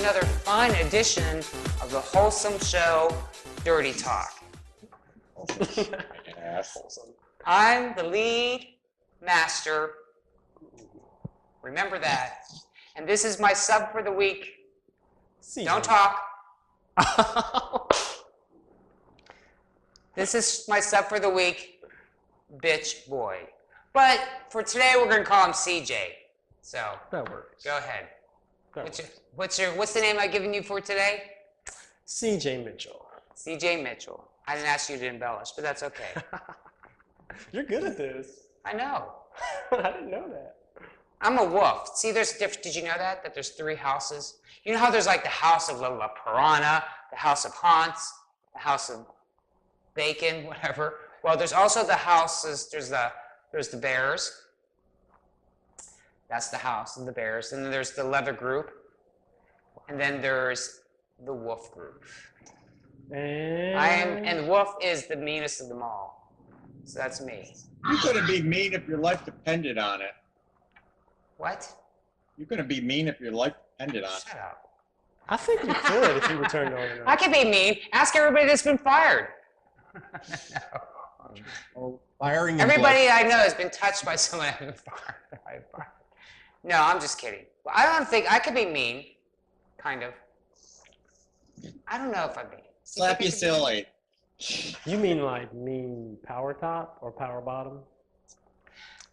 another fun edition of the Wholesome Show, Dirty Talk. Yes. Wholesome. I'm the lead master. Remember that. And this is my sub for the week. Don't talk. This is my sub for the week, Bitch Boy. But for today, we're going to call him CJ. So That works. go ahead. That What's the name I've given you for today? CJ Mitchell. CJ Mitchell. I didn't ask you to embellish, but that's okay. You're good at this. I know. I didn't know that. I'm a wolf. See, there's different. Did you know that? That there's 3 houses? You know how there's like the house of La Piranha, the house of Hans, the house of Bacon, whatever. Well, there's also the houses. There's the bears. That's the house of the bears. And then there's the leather group. And then there's the wolf group. And wolf is the meanest of them all. So that's me. You're going to be mean if your life depended on it. What? You're going to be mean if your life depended on it. Shut up. I think you could if you returned on enough. I can be mean. Ask everybody that's been fired. Oh, firing Everybody I know has been touched by someone I've been fired. No, I'm just kidding. I don't think I could be mean. Kind of. I don't know if I'm mean. Slap you silly. You mean like mean power top or power bottom?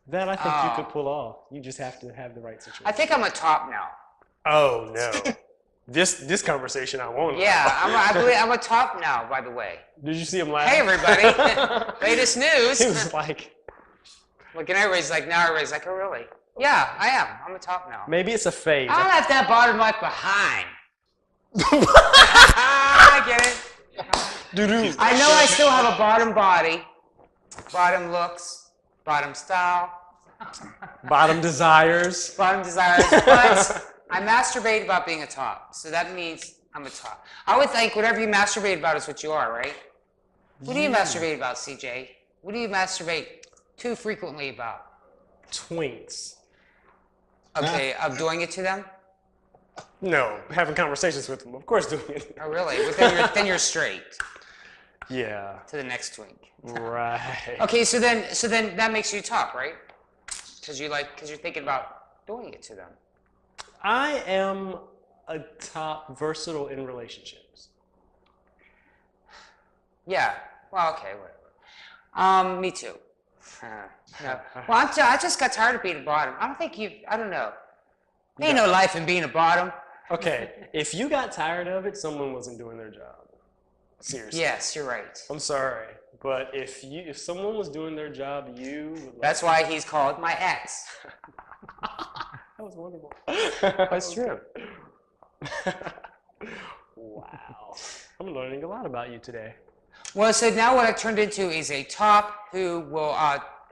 That I think you could pull off. You just have to have the right situation. I think I'm a top now. Oh no. This conversation I won't. Yeah, I believe I'm a top now, by the way. Did you see him laugh? Hey, everybody. Latest news. He was like, Look, and everybody's like, oh, really? Yeah, I am. I'm a top now. maybe it's a phase. I left that bottom left behind. I get it. Doo-doo. I know I still have a bottom body, bottom looks, bottom style, Bottom desires. bottom desires, but I masturbate about being a top. So that means I'm a top. I would think whatever you masturbate about is what you are, right? What do you masturbate about, CJ? What do you masturbate too frequently about? Twinks. Okay, of doing it to them? No, having conversations with them. Of course doing it. Oh, really? But then you're straight Yeah. to the next twink. Right. Okay, so then that makes you top, right? Because you're thinking about doing it to them. I am a top versatile in relationships. Yeah. Well, okay, whatever. Me too. No. Well, I just got tired of being a bottom. I don't know. Ain't no life in being a bottom. Okay, if you got tired of it, someone wasn't doing their job. Seriously. Yes, you're right. I'm sorry, but if someone was doing their job, you would That's why he's called my ex. That was wonderful. That's true. Wow. I'm learning a lot about you today. Well, so now what I've turned into is a top who will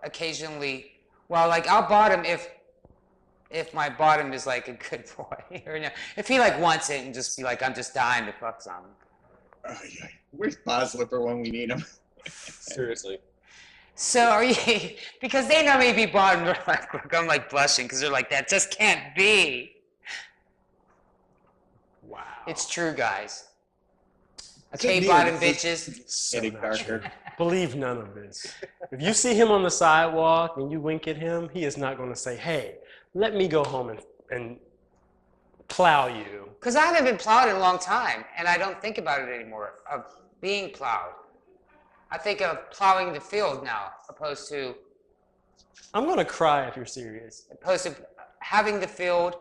occasionally, well, like I'll bottom if my bottom is like a good boy, or no, if he like wants it and just be like, I'm just dying to fuck some. Where's Boslipper when we need him? Seriously. So are you? Because they know me to be bottom. They're like, look, I'm like blushing because they're like, that just can't be. Wow. It's true, guys. It's Okay, near. bottom It's bitches. So Getting not darker. true. Believe none of this. If you see him on the sidewalk and you wink at him, he is not going to say, hey, let me go home and plow you. Because I haven't been plowed in a long time, and I don't think about it anymore, of being plowed. I think of plowing the field now, opposed to I'm going to cry if you're serious. having the field.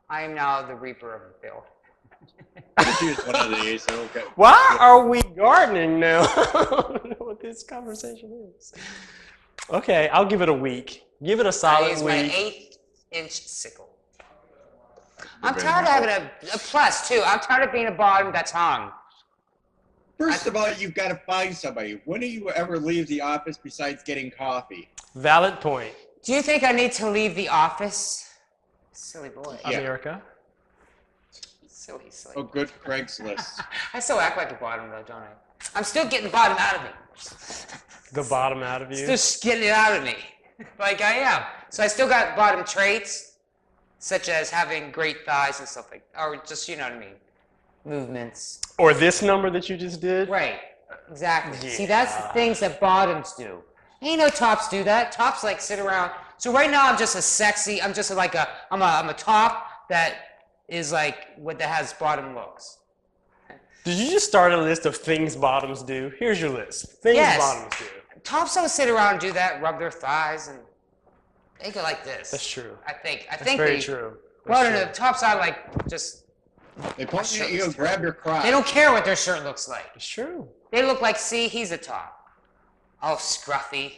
I am now the reaper of the field. Choose one of these. Okay. Why are we gardening now? I don't know what this conversation is. Okay, I'll give it a week. Give it a I solid use my week. 8-inch sickle. I'm tired of having a plus, too. I'm tired of being a bottom that's hung. First of all, you've got to find somebody. When do you ever leave the office besides getting coffee? Valid point. Do you think I need to leave the office? Silly boy. Yeah. America. Silly. Oh, good Craigslist. I still act like a bottom, though, don't I? I'm still getting the bottom out of me. The bottom out of you. Just getting it out of me. Like I am. So I still got bottom traits. such as having great thighs and stuff like, or just, you know what I mean, movements. Or this number that you just did. Right, exactly. Yeah. See, that's the things that bottoms do. Ain't no tops do that. Tops like sit around. So right now I'm just a sexy. I'm just like I'm a top that is like what that has bottom looks. Did you just start a list of things bottoms do? Here's your list. Things Yes. bottoms do. Tops don't sit around and do that. Rub their thighs and they go like this. That's true. I think That's they. very true. Well, That's no, true. the tops are like just. They point at you and grab your crotch. They don't care what their shirt looks like. It's true. They look like, see, he's a top. Oh, scruffy.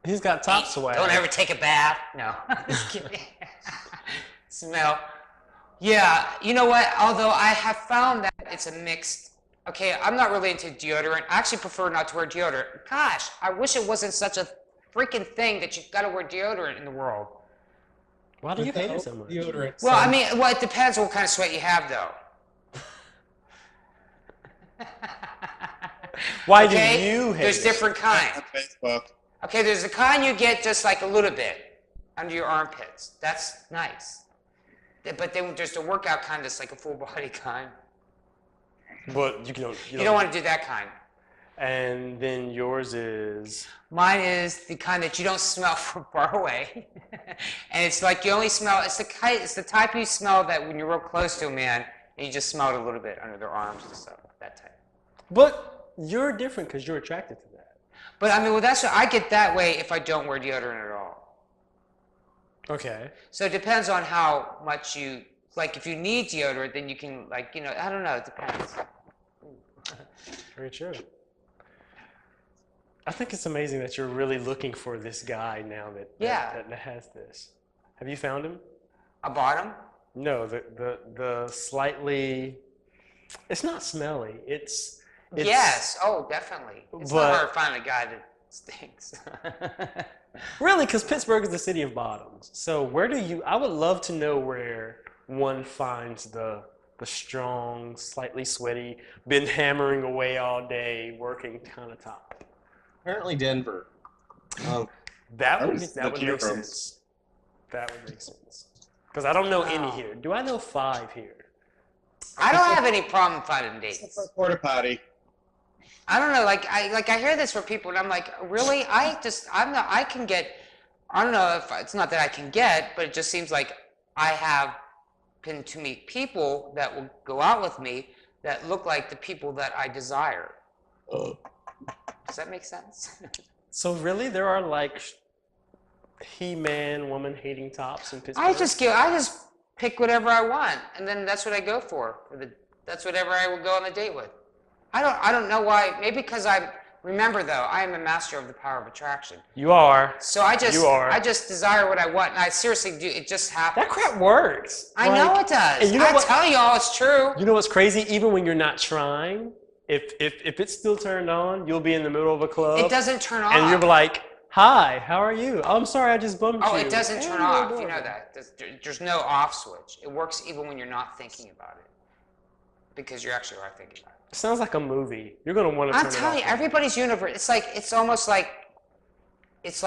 He's got top swag. Don't ever take a bath. No, just kidding. Smell. Yeah, you know what? Although I have found that it's a mixed. Okay, I'm not really into deodorant. I actually prefer not to wear deodorant. Gosh, I wish it wasn't such a freaking thing that you've got to wear deodorant in the world. Why do you hate it so much? Deodorant. Well, I mean, well, it depends what kind of sweat you have, though. Why Okay? do you hate There's it? different kinds. On Facebook. Okay, there's the kind you get just like a little bit under your armpits. That's nice. But then there's the workout kind that's like a full body kind. But you You don't want to do that kind. And then yours is. Mine is the kind that you don't smell from far away. And it's like you only smell, it's the type you smell that when you're real close to a man and you just smell it a little bit under their arms and stuff, that type. But you're different because you're attracted to that. But I mean, well, that's what I get that way if I don't wear deodorant at all. Okay. So it depends on how much you, like if you need deodorant, then you can like, you know, I don't know, it depends. Very true. I think it's amazing that you're really looking for this guy now that has this. Have you found him? A bottom? No, the slightly. It's not smelly. It's Yes, oh, definitely. It's But- not hard to find a guy that stinks. really because Pittsburgh is the city of bottoms. So where do you? I would love to know where one finds the strong, slightly sweaty, been hammering away all day, working kind of top. Apparently Denver. That would was that the would tier make from- sense. That would make sense. Because I don't know any here. Do I know 5 here? I don't have any problem finding dates. Porta potty. I don't know, like I hear this from people, and I'm like, really? I can get. I don't know if it's not that I can get, but it just seems like I have been to meet people that will go out with me that look like the people that I desire. Does that make sense? So really, there are like he-man, woman-hating tops in Pittsburgh. I just pick whatever I want, and then that's what I go for. That's whatever I will go on the date with. I don't know why. Maybe because remember though, I am a master of the power of attraction. You are. So I You are. just desire what I want, and I seriously do. It just happens. That crap works. I know it does. and you know I what- tell y'all it's true. You know what's crazy? Even when you're not trying, if it's still turned on, you'll be in the middle of a club. It doesn't turn off. And you're like, "Hi, how are you? Oh, I'm sorry, I just bumped you." Oh, it doesn't Hey, turn you're off. You know adorable. that. There's no off switch. It works even when you're not thinking about it, because you actually are thinking about it. It sounds like a movie. You're gonna want to turn I'm telling you, it off. everybody's universe. It's almost like it's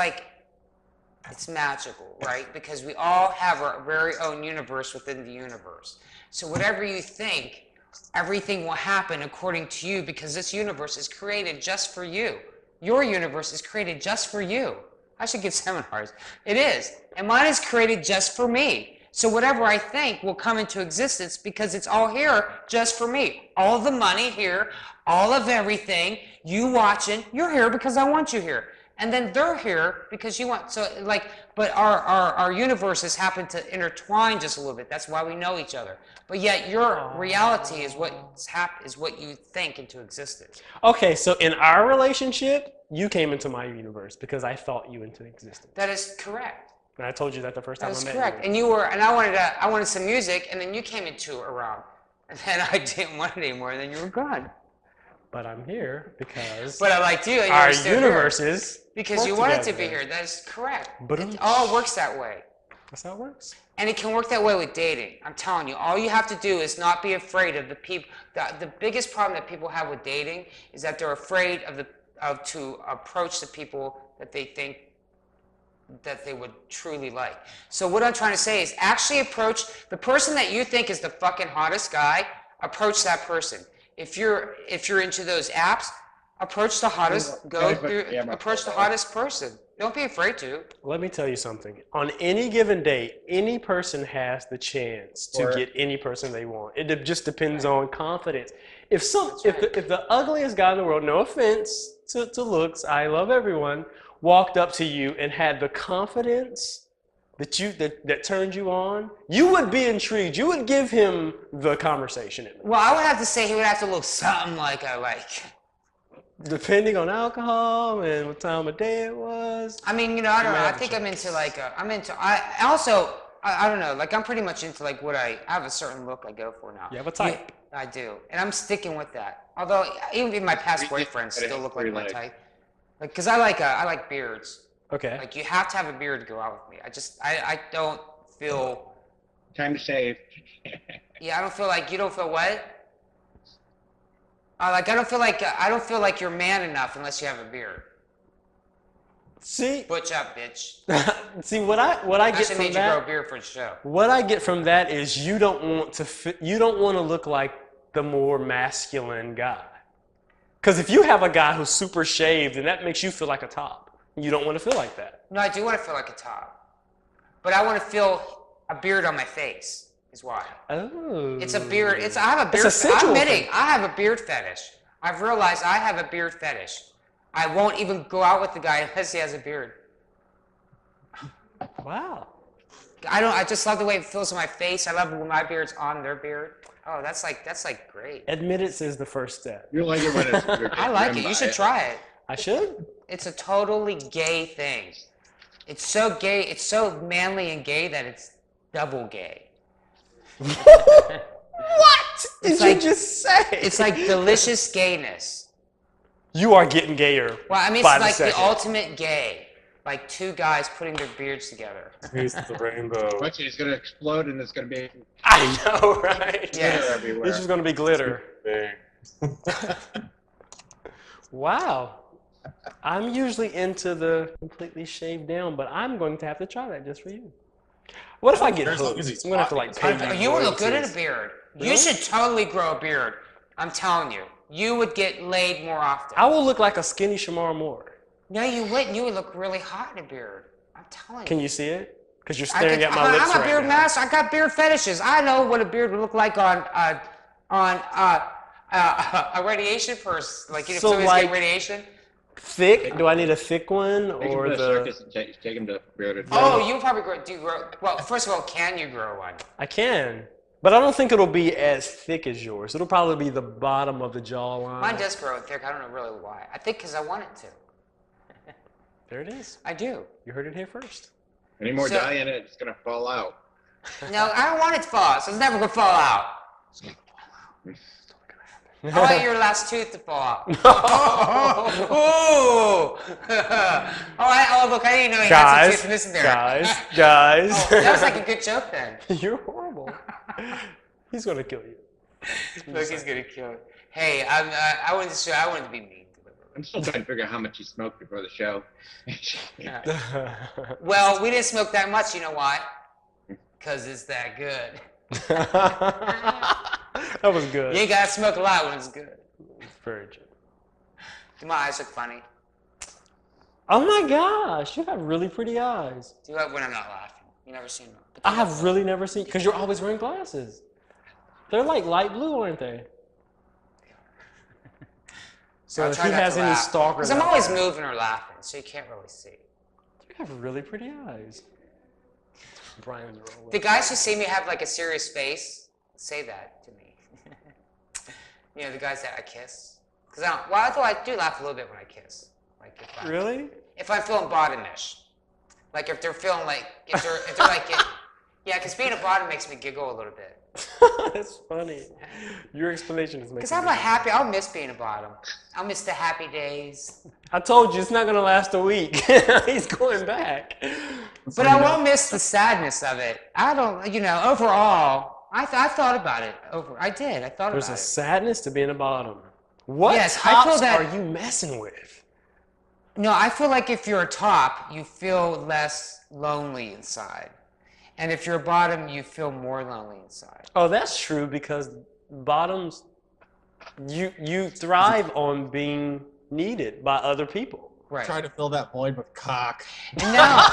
magical, right? Because we all have our very own universe within the universe. So whatever you think, everything will happen according to you, because this universe is created just for you. Your universe is created just for you. I should give seminars. It is. And mine is created just for me. So whatever I think will come into existence because it's all here just for me. All the money here, all of everything, you watching, you're here because I want you here. And then they're here because you want, so like, but our universes happen to intertwine just a little bit. That's why we know each other. But yet your reality is what you think into existence. Okay, so in our relationship, you came into my universe because I thought you into existence. That is correct. And I told you that the first That time is I met correct. you. And I wanted some music, and then you came into around. And then I didn't want it anymore, and then you were gone. But I'm here because But I liked you, and you our were still universes. here. Because work you wanted to together. be here. That is correct. But It all works that way. That's how it works. And it can work that way with dating. I'm telling you, all you have to do is not be afraid of the people. The biggest problem that people have with dating is that they're afraid to approach the people that they think that they would truly like. So what I'm trying to say is actually approach the person that you think is the fucking hottest guy. Approach that person. If you're into those apps, approach the hottest. Approach the hottest person. Don't be afraid to. Let me tell you something. On any given day, any person has the chance to get any person they want. It just depends on confidence. If the ugliest guy in the world, no offense to looks, I love everyone, walked up to you and had the confidence that turned you on, you would be intrigued. You would give him the conversation. Well, I would have to say he would have to look something like I like. Depending on alcohol and what time of day it was. I mean, I don't know. I think I'm into I don't know. Like I'm pretty much into like what I have a certain look I go for now. You have a type. Yeah, I do, and I'm sticking with that. Although even my past boyfriends still look like my type. Like, because I like beards. Okay. Like you have to have a beard to go out with me. I don't feel. Time to shave. Yeah, I don't feel like you don't feel what? I don't feel like you're man enough unless you have a beard. See, Butch up, bitch. see what I get Actually from made that. you grow a beard for the show. What I get from that is you don't want to look like the more masculine guy. Because if you have a guy who's super shaved, then that makes you feel like a top. You don't want to feel like that. No, I do want to feel like a top, but I want to feel a beard on my face. Is why. Oh. It's a beard. I have a beard. It's a sensual I'm admitting thing. I have a beard fetish. I've realized I have a beard fetish. I won't even go out with the guy unless he has a beard. Wow. I just love the way it feels on my face. I love when my beard's on their beard. Oh, that's like great. Admittance is the first step. You like it when it's I like it. You should try it. I should. It's a totally gay thing. It's so gay. It's so manly and gay that it's double gay. What did you just say? It's like delicious gayness. You are getting gayer. Well, I mean, by it's like the second. ultimate gay. Like two guys putting their beards together. Taste the rainbow. Watch it, it's gonna explode and it's gonna be I know, right? Yes. glitter everywhere. It's just gonna be glitter. Wow. I'm usually into the completely shaved down, but I'm going to have to try that just for you. What if I get hooked? I'm gonna have to like pay You would look good in a royalties. beard. Really? You should totally grow a beard. I'm telling you. You would get laid more often. I will look like a skinny Shamar Moore. No, you wouldn't. You would look really hot in a beard. I'm telling Can you. you see it? Because you're staring at my lips I'm a right beard now. master. I got beard fetishes. I know what a beard would look like on a radiation first. Like, if So, somebody's like, getting radiation. Thick? Do I need a thick one Take him or to the the? circus and take him to bearded. Oh, you probably grow. Well, first of all, can you grow one? I can, but I don't think it'll be as thick as yours. It'll probably be the bottom of the jawline. Mine does grow thick. I don't know really why. I think because I want it to. There it is. I do. You heard it here first. Any more So- dye in it, it's gonna fall out. No, I don't want it to fall out, so it's never gonna fall out. I want your last tooth to fall out. Oh, oh, look, I didn't know you had some Guys, tooth missing there. guys. Oh, that was like a good joke then. You're horrible. He's gonna kill you. Look, he's gonna kill it. Hey, I wanted to be mean. I'm still trying to figure out how much you smoked before the show. Well, we didn't smoke that much. You know why? Because it's that good. That was good. You ain't gotta smoke a lot when it's good. Very good. Do my eyes look funny? Oh my gosh, you have really pretty eyes. Do it when I'm not laughing. You never seen them. I have really never seen, because you're always wearing glasses. They're like light blue, aren't they? So I'll if try he not has to any laugh. stalkers, Because I'm out always there- moving or laughing, so you can't really see. You have really pretty eyes. Brian's rolling. The guys who see me have like a serious face say that to me. You know, the guys that I kiss. Because although I do laugh a little bit when I kiss. Like Really? if I'm feeling bottomish. Like if they're feeling like if they're like yeah, because being a bottom makes me giggle a little bit. That's funny. Your explanation is making Because I'm me a happy. I'll miss being a bottom. I'll miss the happy days. I told you it's not gonna last a week. He's going back. But I won't miss the sadness of it. I don't. You know, overall, I thought about it. I did. I thought There's about a it. sadness to being a bottom. What Yes, I tops feel that- are you messing with? No, I feel like if you're a top, you feel less lonely inside. And if you're a bottom, you feel more lonely inside. Oh, that's true because bottoms, you thrive on being needed by other people. Right. Try to fill that void with cock. And now,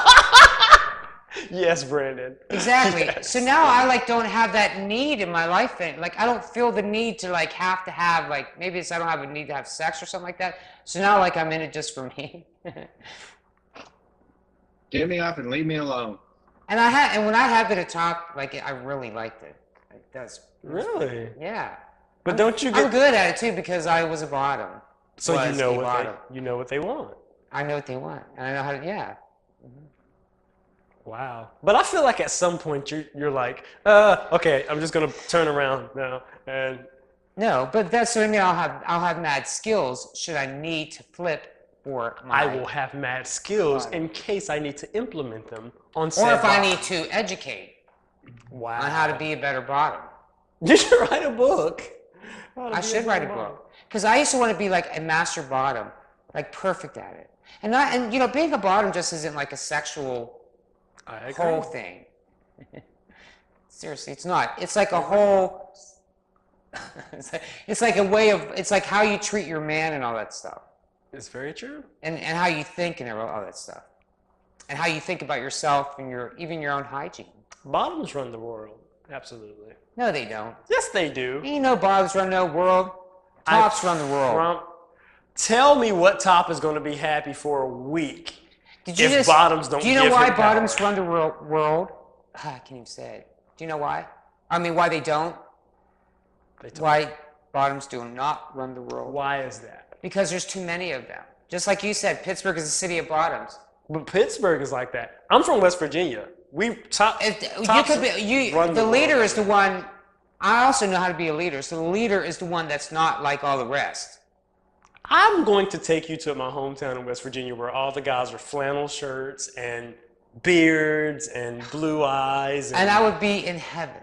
Yes, Brandon. exactly. Yes. So now I like don't have that need in my life. Like I don't feel the need to like have to have like maybe it's I don't have a need to have sex or something like that. So now like I'm in it just for me. Get me off and leave me alone. And when I have been a top, like I really liked it. Like that's Really? yeah. But don't you I'm get good at it too because I was a bottom. so you Was know a what bottom. you know what they want. I know what they want, and I know how to. Yeah. Wow. But I feel like at some point you're like, okay, I'm just gonna turn around now and No, but that's what I mean. I'll have mad skills should I need to flip for my. I will have mad skills Bottom. in case I need to implement them on Or said if I bottom. need to educate Wow. on how to be a better bottom. You should write a book. How to I be should write a better bottom. book because I used to want to be like a master bottom, like perfect at it. And you know, being a bottom just isn't like a sexual I agree. whole thing. Seriously, it's not. It's like a whole. It's like a way of. It's like how you treat your man and all that stuff, It's very true. and how you think and all that stuff, and how you think about yourself and even your own hygiene. Bottoms run the world. Absolutely. No, they don't. Yes, they do. Ain't no bottoms run the world. Tops run the world. Trump, tell me what top is going to be happy for a week Did you if just? bottoms don't Do you know give why him bottoms power. run the world? I can't even say it. Do you know why? I mean, why they don't? They don't. Why bottoms do not run the world? Why is that? Because there's too many of them. Just like you said, Pittsburgh is a city of bottoms. But Pittsburgh is like that. I'm from West Virginia. We top. If you tops could be, you, run the world leader right is the now. one. I also know how to be a leader. So the leader is the one that's not like all the rest. I'm going to take you to my hometown in West Virginia where all the guys are flannel shirts and beards and blue eyes. And I would be in heaven.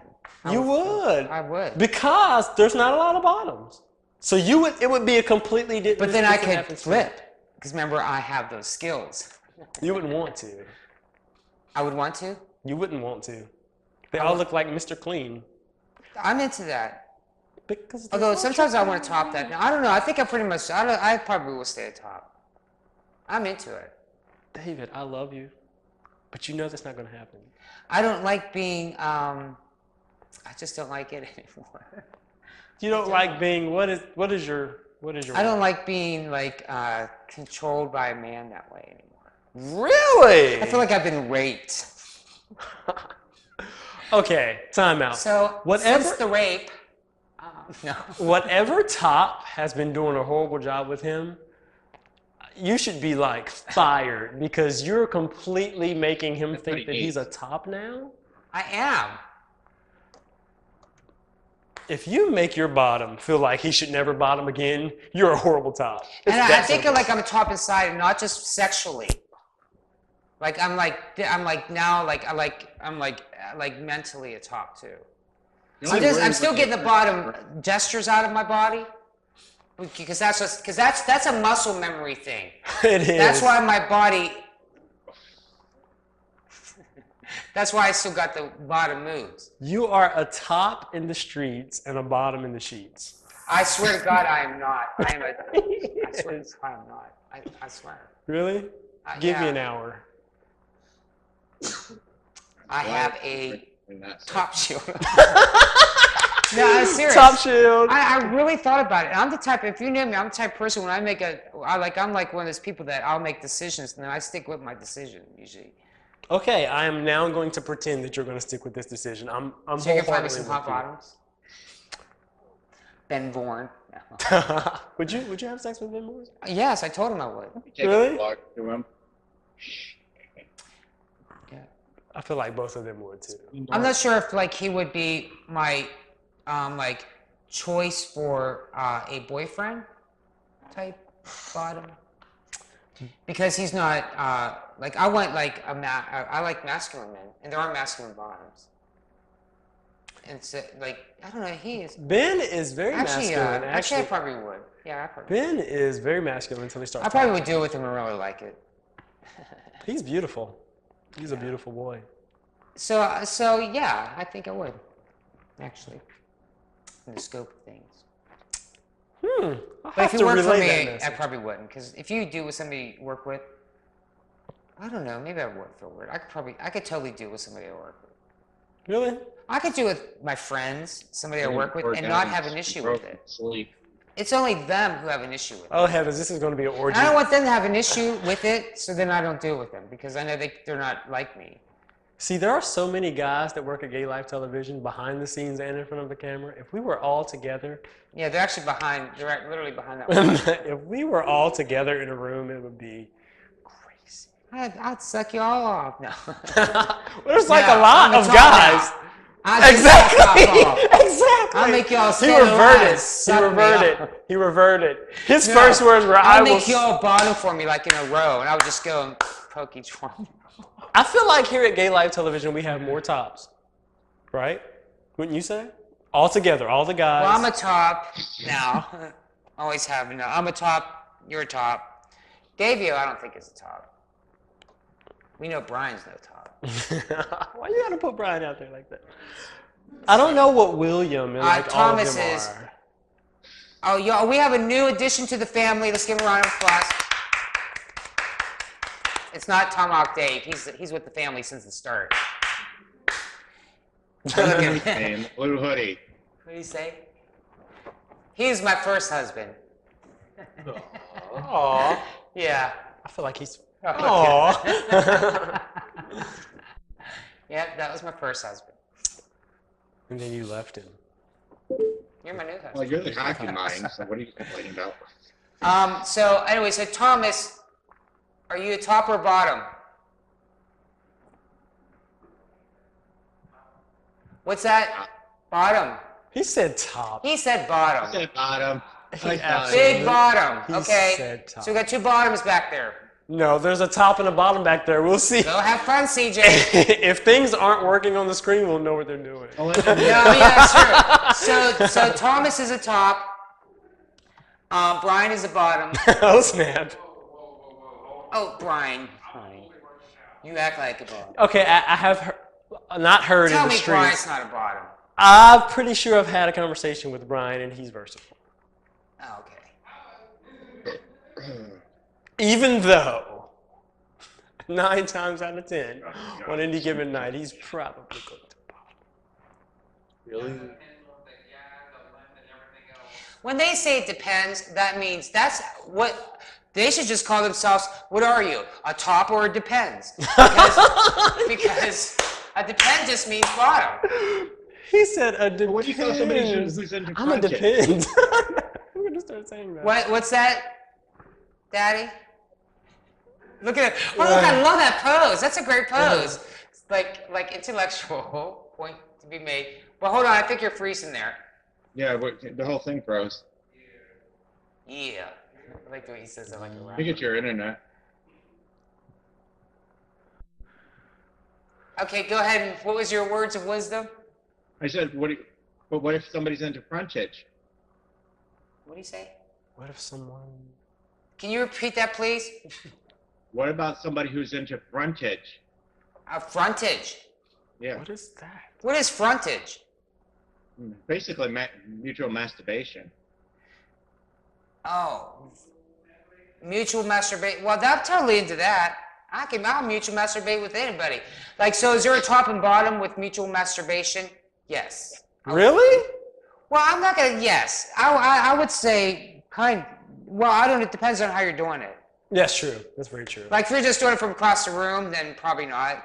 You would. I would. Because there's not a lot of bottoms. So it would be a completely different. But then I different could atmosphere. flip. Because remember, I have those skills. You wouldn't want to. I would want to. You wouldn't want to. They all look like Mr. Clean. I'm into that. Because Although sometimes I want to top that. Now, I don't know. I think I pretty much. I probably will stay at top. I'm into it. David, I love you, but you know that's not going to happen. I don't like being. I just don't like it anymore. You don't like being what is your I don't like being like controlled by a man that way anymore. Really? I feel like I've been raped. Okay, time out. So Whatever- since the rape, no. Whatever top has been doing a horrible job with him, you should be like fired because you're completely making him That's what think he that he's a hates. top now. I am. If you make your bottom feel like he should never bottom again, you're a horrible top. It's And I that think simple. like I'm a top inside, and not just sexually. Like I'm like now I'm like mentally a top too. I'm still getting the bottom gestures out of my body because that's a muscle memory thing. It is. That's why my body. That's why I still got the bottom moves. You are a top in the streets and a bottom in the sheets. I swear to God, I am not. I am I swear, I am not. I swear. Really? Give me yeah. an hour. I have a And that's top shield. No, I'm serious. Top shield. I really thought about it. I'm the type. If you knew me, I'm the type of person when I'm like one of those people that I'll make decisions and then I stick with my decision usually. Okay, I am now going to pretend that you're going to stick with this decision. I'm So you can find me wholeheartedly some with hot you. bottoms. Ben Bourne. Would you have sex with Ben Moore? Yes, I told him I would. Take Really? a vlog to him. Yeah. I feel like both of them would too. I'm not sure if like he would be my like choice for a boyfriend type bottom because he's not like I want like I like masculine men and there are masculine bottoms and so like I don't know he is Ben is very actually masculine. actually I probably would Yeah, I probably. Ben is very masculine until he starts. I probably talking. would deal with him and really like it. He's beautiful. He's a beautiful boy. So yeah, I think I would. Actually, in the scope of things. I'll But have if you to work for relay me, that I message. probably wouldn't. Because if you do with somebody you work with, I don't know. Maybe I would feel weird. I could totally do with somebody I work with. Really? I could do with my friends, somebody I work with, Or and not down have an and issue broke with it. Sleep. It's only them who have an issue with it. Oh heavens, this is going to be an orgy. I don't want them to have an issue with it, so then I don't deal with them because I know they're not like me. See, there are so many guys that work at Gay Life Television behind the scenes and in front of the camera. If we were all together, Yeah, they're actually behind. They're literally behind that wall. if we were all together in a room, it would be crazy. I'd suck you all off. No. There's like No, a lot I'm of a top guys. now. I'd Exactly. suck you off. Exactly. I'll make y'all He stand reverted. alive, He suck me reverted. off. He reverted. His No, first words were, I'll "I will." make y'all bottom for me like in a row, and I would just go and poke each one. I feel like here at Gay Life Television, we have more tops, right? Wouldn't you say? All together, all the guys. Well, I'm a top now. Always have been. I'm a top. You're a top. Davio, I don't think is a top. We know Brian's no top. Why you gotta put Brian out there like that? I don't know what William and like all of Thomas them is- are. Oh, y'all, we have a new addition to the family. Let's give him a round of applause. It's not Tomahawk Dave. He's with the family since the start. Look at him. And blue hoodie. What do you say? He's my first husband. Aw, Yeah. I feel like he's. Oh, Aw. Yeah, that was my first husband. And then you left him. You're my new husband. Well, you're the hockey mind, so what are you complaining about? So anyway, so Thomas, are you a top or bottom? What's that? Bottom. He said top. He said bottom. I said bottom. He I thought- absolutely- Big bottom. He Okay. said top. So we got two bottoms back there. No, there's a top and a bottom back there. We'll see. Go have fun, CJ. If things aren't working on the screen, we'll know what they're doing. I'll let them No, yeah, sure. So Thomas is a top. Brian is a bottom. Oh snap. Oh, Brian. Honey. You act like a bottom. Okay, I have not heard Tell in the me Brian's streets. not a bottom. I'm pretty sure I've had a conversation with Brian, and he's versatile. Oh, okay. Even though 9 times out of 10, on any given night, he's probably going to bottom. Really? When they say it depends, that means that's what they should just call themselves. What are you? A top or a depends? Because a depend just means bottom. He said a depends. What do you call somebody who's into I'm a frontage? depend. I'm going to start saying that. What's that, Daddy? Look at it. Oh, look! I love that pose. That's a great pose. It's like intellectual point to be made. But hold on, I think you're freezing there. Yeah, the whole thing froze. Yeah. I like the way he says it like a I rapper. think it's your internet. Okay, go ahead. And what was your words of wisdom? I said, but what if somebody's into frontage? What do you say? What if someone... Can you repeat that, please? What about somebody who's into frontage? Frontage. Yeah, What is that? What is frontage? basically mutual masturbation. Oh, mutual masturbate. Well, I'm totally into that. I'll mutual masturbate with anybody. Like, so is there a top and bottom with mutual masturbation? Yes. Really? Well, I'm not gonna. Yes, I would say kind. Well, I don't. It depends on how you're doing it. That's true. That's very true. Like, if you're just doing it from across the room, then probably not.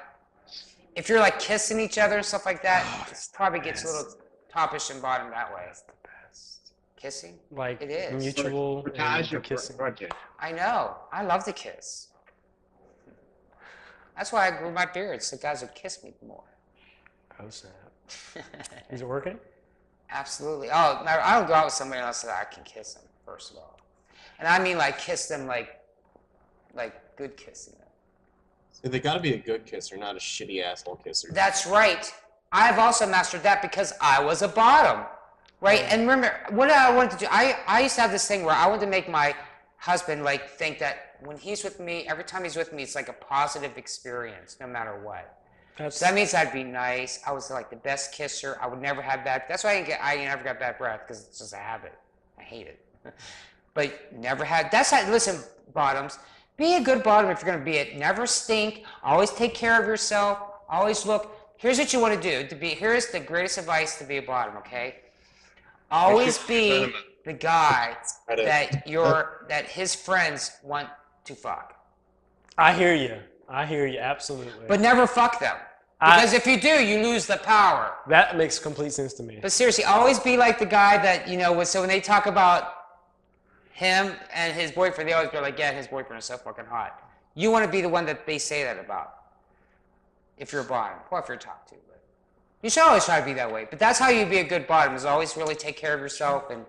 If you're like kissing each other and stuff like that, it probably gets a little topish and bottom that way. That's the best. Kissing? Like It is. mutual Frontage and or kissing. frontage? I know. I love to kiss. That's why I grew my beard, so guys would kiss me more. Oh snap. Is it working? Absolutely. Oh, no, I don't go out with somebody unless that I can kiss them, first of all. And I mean like kiss them like good kissing them. So they gotta be a good kisser, not a shitty asshole kisser. That's right. I've also mastered that because I was a bottom. right? And remember, what I wanted to do, I used to have this thing where I wanted to make my husband like think that when he's with me, every time he's with me, it's like a positive experience, no matter what. That's, So that means I'd be nice. I was like the best kisser. I would never have bad. That's why I never got bad breath because it's just a habit. I hate it. But never had. That's how. Listen, bottoms. Be a good bottom if you're gonna be it. Never stink. Always take care of yourself. Always look. Here's what you want to do. Here's the greatest advice to be a bottom. Okay. Always be the guy that his friends want to fuck. I hear you. I hear you absolutely. But never fuck them. Because if you do, you lose the power. That makes complete sense to me. But seriously, always be like the guy that, you know, so when they talk about him and his boyfriend, they always go like, yeah, his boyfriend is so fucking hot. You want to be the one that they say that about. If you're a bottom. Well, if you're a top too. But you should always try to be that way. But that's how you be a good bottom, is always really take care of yourself and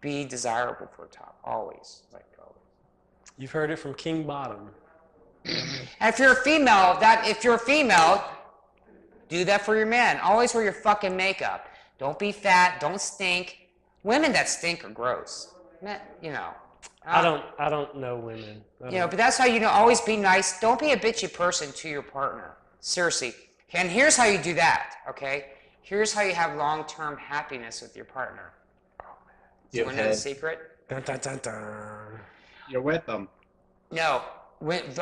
be desirable for a top. Always. Like always. You've heard it from King Bottom. And if you're a female, do that for your man. Always wear your fucking makeup. Don't be fat. Don't stink. Women that stink are gross. You know. I don't know women. You know, but that's how you know. Always be nice. Don't be a bitchy person to your partner. Seriously. And here's how you do that. Okay. Here's how you have long-term happiness with your partner. Do you want to know the secret? Dun, dun, dun, dun. You're with them. No.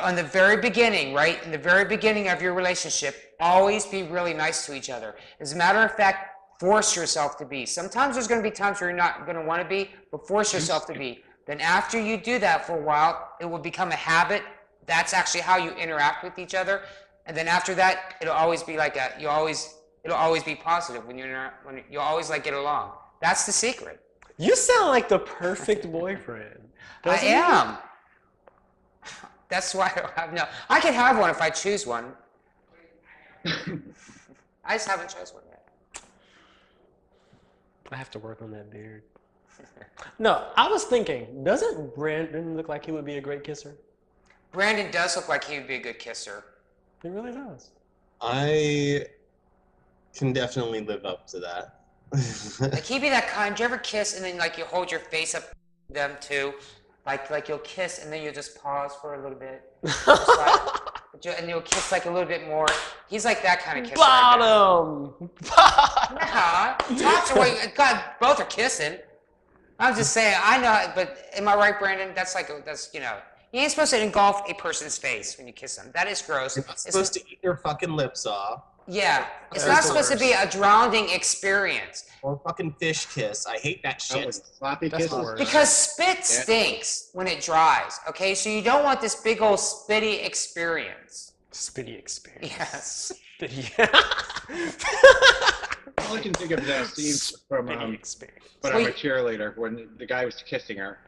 On the very beginning, right? In the very beginning of your relationship, always be really nice to each other. As a matter of fact, force yourself to be. Sometimes there's going to be times where you're not going to want to be, but force yourself to be. Then after you do that for a while, it will become a habit. That's actually how you interact with each other. And then after that, it'll always be like it'll always be positive when you always like get along. That's the secret. You sound like the perfect boyfriend. I am. That's why I don't have no. I could have one if I choose one. I just haven't chosen one yet. I have to work on that beard. No, I was thinking, doesn't Brandon look like he would be a great kisser? Brandon does look like he would be a good kisser. He really does. I can definitely live up to that. Like he'd be that kind. Do you ever kiss and then like you hold your face up to them too? Like you'll kiss and then you'll just pause for a little bit. And you'll kiss like a little bit more. He's like that kind of kisser. Bottom! Yeah, talk to me. God, both are kissing. I'm just saying, I know, but am I right, Brandon? That's you know, you ain't supposed to engulf a person's face when you kiss them. That is gross. You're not supposed to eat their fucking lips off. Yeah, it's That's not the supposed to be a drowning experience. Or fucking fish kiss. I hate that That shit. was sloppy That's the kisses. worst. Because spit stinks when it dries, okay? So you don't want this big old spitty experience. Spitty experience. Yes. Spitty. All I can think of is that scene from Spitty experience. when I'm a cheerleader when the guy was kissing her.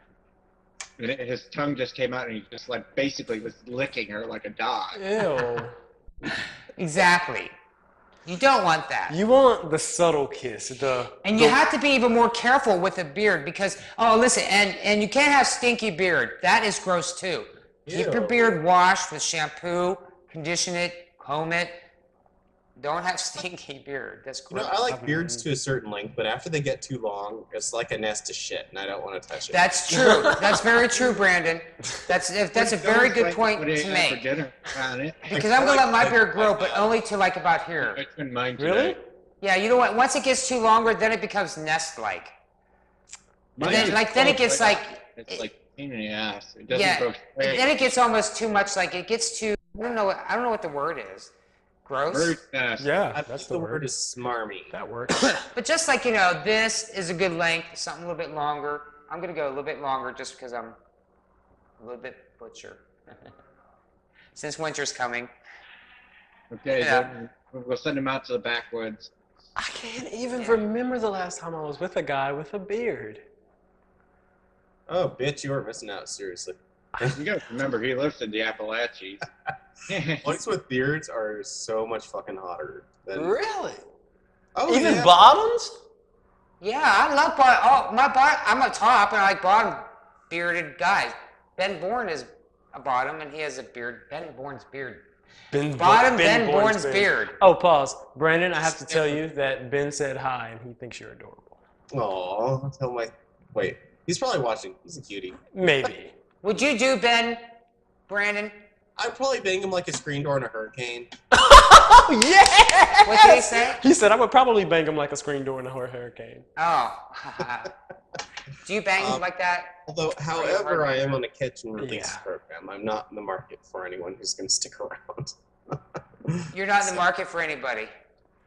And his tongue just came out and he just like basically was licking her like a dog. Ew. Exactly. You don't want that. You want the subtle kiss. And you have to be even more careful with a beard because, oh, listen, and you can't have stinky beard. That is gross too. Keep your Ew. beard washed with shampoo, condition it, comb it. Don't have stinky beard. That's You know, gross. I like beards to a certain length, but after they get too long, it's like a nest of shit, and I don't want to touch it. That's true. That's very true, Brandon. That's a very good point to For make. dinner on it. Because I'm gonna let my beard grow, but only to like about here. I trimmed mine Really? today. Yeah, you know what? Once it gets too longer, then it becomes nest-like. Mine then- just like, then it grows gets right like- out. It's like pain in the ass. It doesn't Yeah, grow and straight. then it gets almost too much. Like it gets too. I don't know what the word is. Gross. Bird's nest. Yeah, I that's think the word is smarmy. That works. But just like you know, this is a good length. Something a little bit longer. I'm gonna go a little bit longer just because I'm a little bit butcher. Since winter's coming. Okay, Yeah. then we'll send him out to the backwoods. I can't even remember the last time I was with a guy with a beard. Oh, bitch, you are missing out, seriously. You gotta remember, he lives in the Appalachians. Boys with beards are so much fucking hotter than... Really? Oh, Even yeah. bottoms? Yeah, I love bottom. Oh, my bottom. I'm a top, and I like bottom bearded guys. Ben Bourne is a bottom, and he has a beard. Ben Bourne's beard. Bottom Ben Bourne's beard. Oh, pause. Brandon, I have to tell you that Ben said hi, and he thinks you're adorable. Aw, tell my. Wait, he's probably watching. He's a cutie. Maybe. Would you do Ben, Brandon? I'd probably bang him like a screen door in a hurricane. Oh, yeah! What did he say? He said, I would probably bang him like a screen door in a hurricane. Oh. Do you bang like that? Although, however, I am on a catch and release Yeah. program. I'm not in the market for anyone who's going to stick around. You're not in the market for anybody.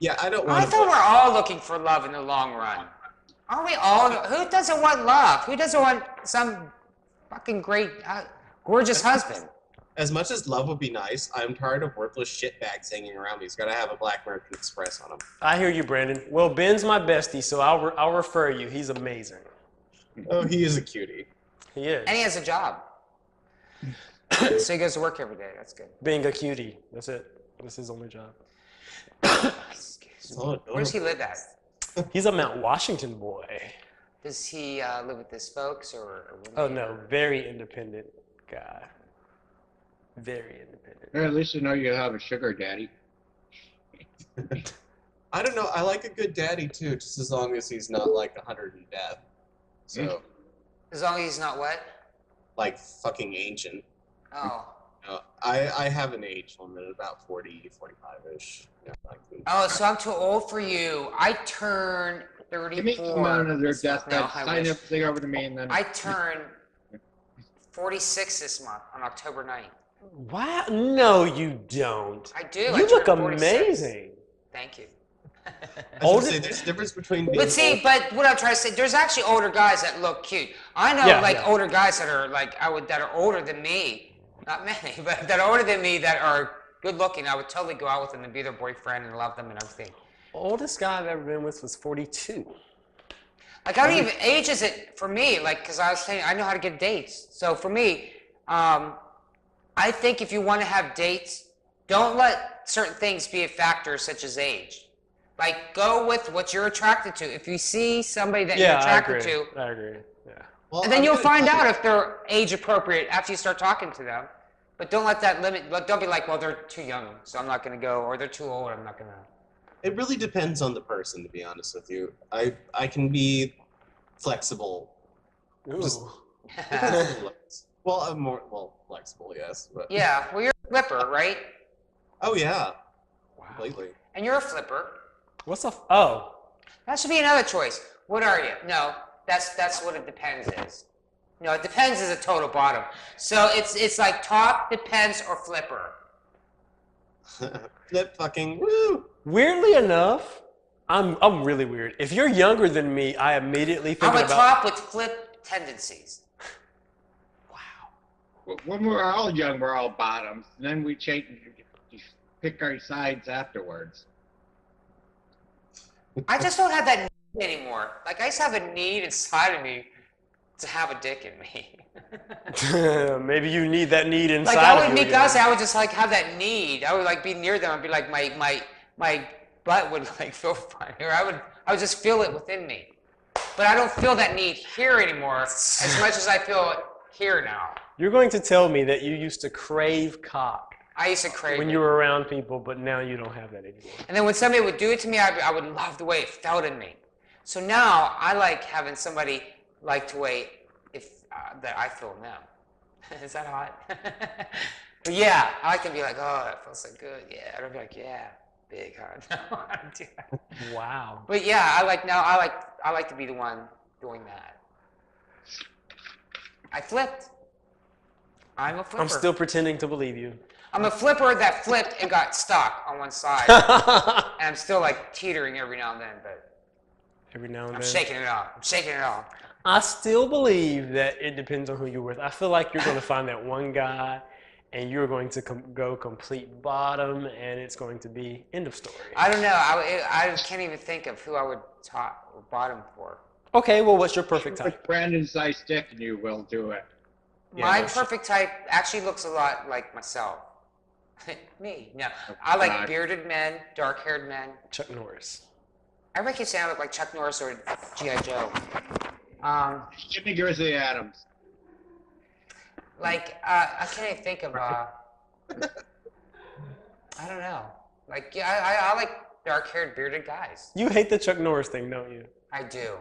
Yeah, I don't I want thought to. we're all looking for love in the long run. Aren't we all? Who doesn't want love? Who doesn't want some fucking great, gorgeous husband? As much as love would be nice, I'm tired of worthless shitbags hanging around me. He's got to have a Black American Express on him. I hear you, Brandon. Well, Ben's my bestie, so I'll refer you. He's amazing. Oh, he is a cutie. He is. And he has a job. So he goes to work every day. That's good. Being a cutie. That's it. That's his only job. It's all Where does he adorable. live at? He's a Mount Washington boy. Does he live with his folks or Oh, no. Very independent guy. Very independent. Or at least you know you have a sugar daddy. I don't know. I like a good daddy too, just as long as he's not like 100 in death. So, As long as he's not what? like fucking ancient. Oh. I have an age limit, about 40, 45-ish. Yeah, Oh, so I'm too old for you. I turn 34. Give me some out of their deathbed. No, I Sign wish. everything over to me, and then I turn 46 this month on October 9th. Wow. No, you don't. I do. You I look turn 46. amazing. Thank you. I was Older- gonna say, there's a difference between being But see, old- but what I'm trying to say, there's actually older guys that look cute. I know Yeah, yeah. older guys that are that are older than me. Not many, but that are older than me that are good looking. I would totally go out with them and be their boyfriend and love them and everything. Oldest guy I've ever been with was 42. Like I don't even age is it for me. Like because I was saying I know how to get dates. So for me, I think if you want to have dates, don't let certain things be a factor such as age. Like go with what you're attracted to. If you see somebody that you're Yeah, I attracted agree. to, I agree. Yeah. Well, and then I'm you'll gonna find tell out you- if they're age appropriate after you start talking to them. But don't let that limit. But don't be like, well, they're too young, so I'm not going to go, or they're too old, I'm not going to. It really depends on the person, to be honest with you. I can be flexible. Just- Ooh. Well, I'm more flexible, yes. But Yeah, well, you're a flipper, right? oh yeah, Wow. completely. And you're a flipper. What's a oh? That should be another choice. What are you? No, that's what it depends is. No, it depends is a total bottom. So it's like top, depends, or flipper. Flip fucking woo. Weirdly enough, I'm really weird. If you're younger than me, I immediately think I'm a about. top with flip tendencies. when we're all young, we're all bottoms. And then we change, pick our sides afterwards. I just don't have that need anymore. Like I used to have a need inside of me to have a dick in me. Maybe you need that need inside Like I of would you meet again. guys, I would just like have that need. I would like be near them. I'd be like my butt would like feel funny, or I would just feel it within me. But I don't feel that need here anymore as much as I feel it here now. You're going to tell me that you used to crave cock I used to crave when it. you were around people, but now you don't have that anymore. And then when somebody would do it to me, I would love the way it felt in me. So now I like having somebody like the way that I feel now. Is that hot? But yeah, I like to be like, oh, that feels so good. Yeah, I'd be like, yeah, big hot. No, I don't do that. Wow. But yeah, I like to be the one doing that. I flipped. I'm a flipper. I'm still pretending to believe you. I'm a flipper that flipped and got stuck on one side. And I'm still like teetering every now and then, but Every now and I'm then. shaking it off. I'm shaking it off. I still believe that it depends on who you're with. I feel like you're going to find that one guy and you're going to go complete bottom and it's going to be end of story. I don't know. I can't even think of who I would top or bottom for. Okay, well, what's your perfect type? With Brandon's size dick, and you will do it. Yeah, My no shit. perfect type actually looks a lot like myself. Me. No. I like God. bearded men, dark-haired men. Chuck Norris. Everybody keeps saying I look like Chuck Norris or G.I. Joe. Jimmy Grizzly Adams. I can't even think of, I don't know. Like, yeah, I like dark-haired, bearded guys. You hate the Chuck Norris thing, don't you? I do.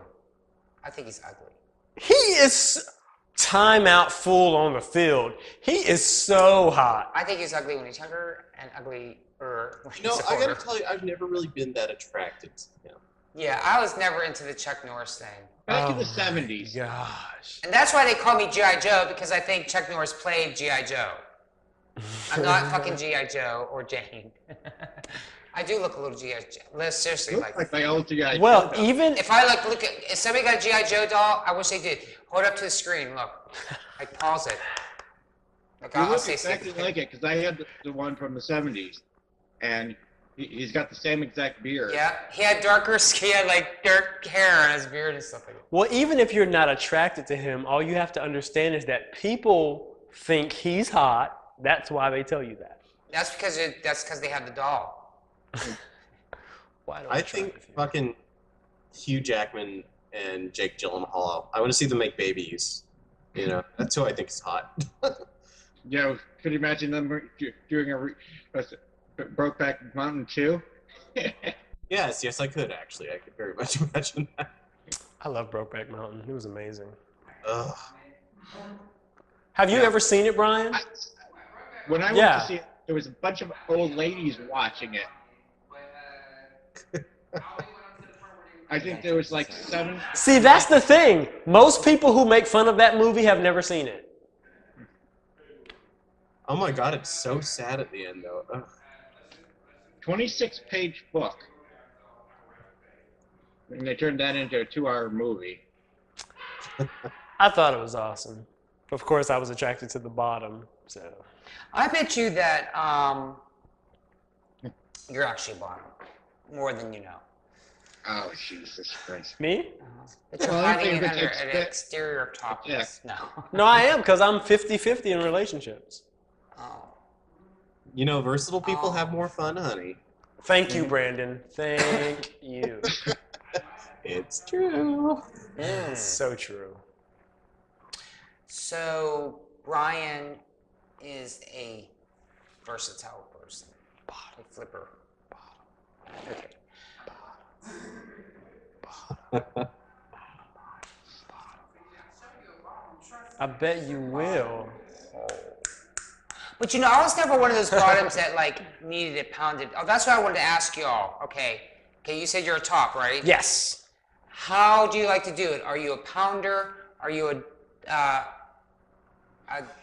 I think he's ugly. He is timeout full on the field. He is so hot. I think he's ugly when he's younger and ugly when You know, he's I older. gotta tell you, I've never really been that attracted to him. Yeah, I was never into the Chuck Norris thing. Back in Oh the 70s. Gosh. And that's why they call me G.I. Joe, because I think Chuck Norris played G.I. Joe. I'm not fucking G.I. Joe or Jane. I do look a little G.I. Joe. Seriously, Look like, like my old G.I. Well, Joe, though. even if I look at, if somebody got a G.I. Joe doll, I wish they did. Hold up to the screen, look. Like, pause it. Look, You I'll look say exactly something. like it, because I had the one from the 70s. And he's got the same exact beard. Yeah, he had darker skin, he had like dark hair on his beard and stuff like that. well, even if you're not attracted to him, all you have to understand is that people think he's hot. That's why they tell you that. That's because they have the doll. Why don't I try think with you? fucking Hugh Jackman and Jake Gyllenhaal. I want to see them make babies. You know, that's who I think is hot. You know, could you imagine them doing a Brokeback Mountain 2? Yes, I could actually. I could very much imagine that. I love Brokeback Mountain. It was amazing. Ugh. Have you ever seen it, Brian? When I went Yeah. to see it, there was a bunch of old ladies watching it. I think there was like 7. See, that's the thing. Most people who make fun of that movie have never seen it. Oh my god, it's so sad at the end though. Ugh. 26-page book. And they turned that into a 2-hour movie. I thought it was awesome. Of course, I was attracted to the bottom. So I bet you that you're actually bottom more than you know. Oh, Jesus Christ. me? But you're Well, I hiding think it under it's- an exterior topless. No. No, I am because I'm 50-50 in relationships. Oh. You know, versatile people Oh. have more fun, honey. Thank you, Brandon. Thank you. It's true. Mm. So true. So Brian is a versatile person. A flipper. Okay. I bet you will. But you know, I was never one of those bottoms that like needed it pounded. Oh, that's what I wanted to ask y'all. Okay. Okay, you said you're a top, right? Yes. How do you like to do it? Are you a pounder? Are you a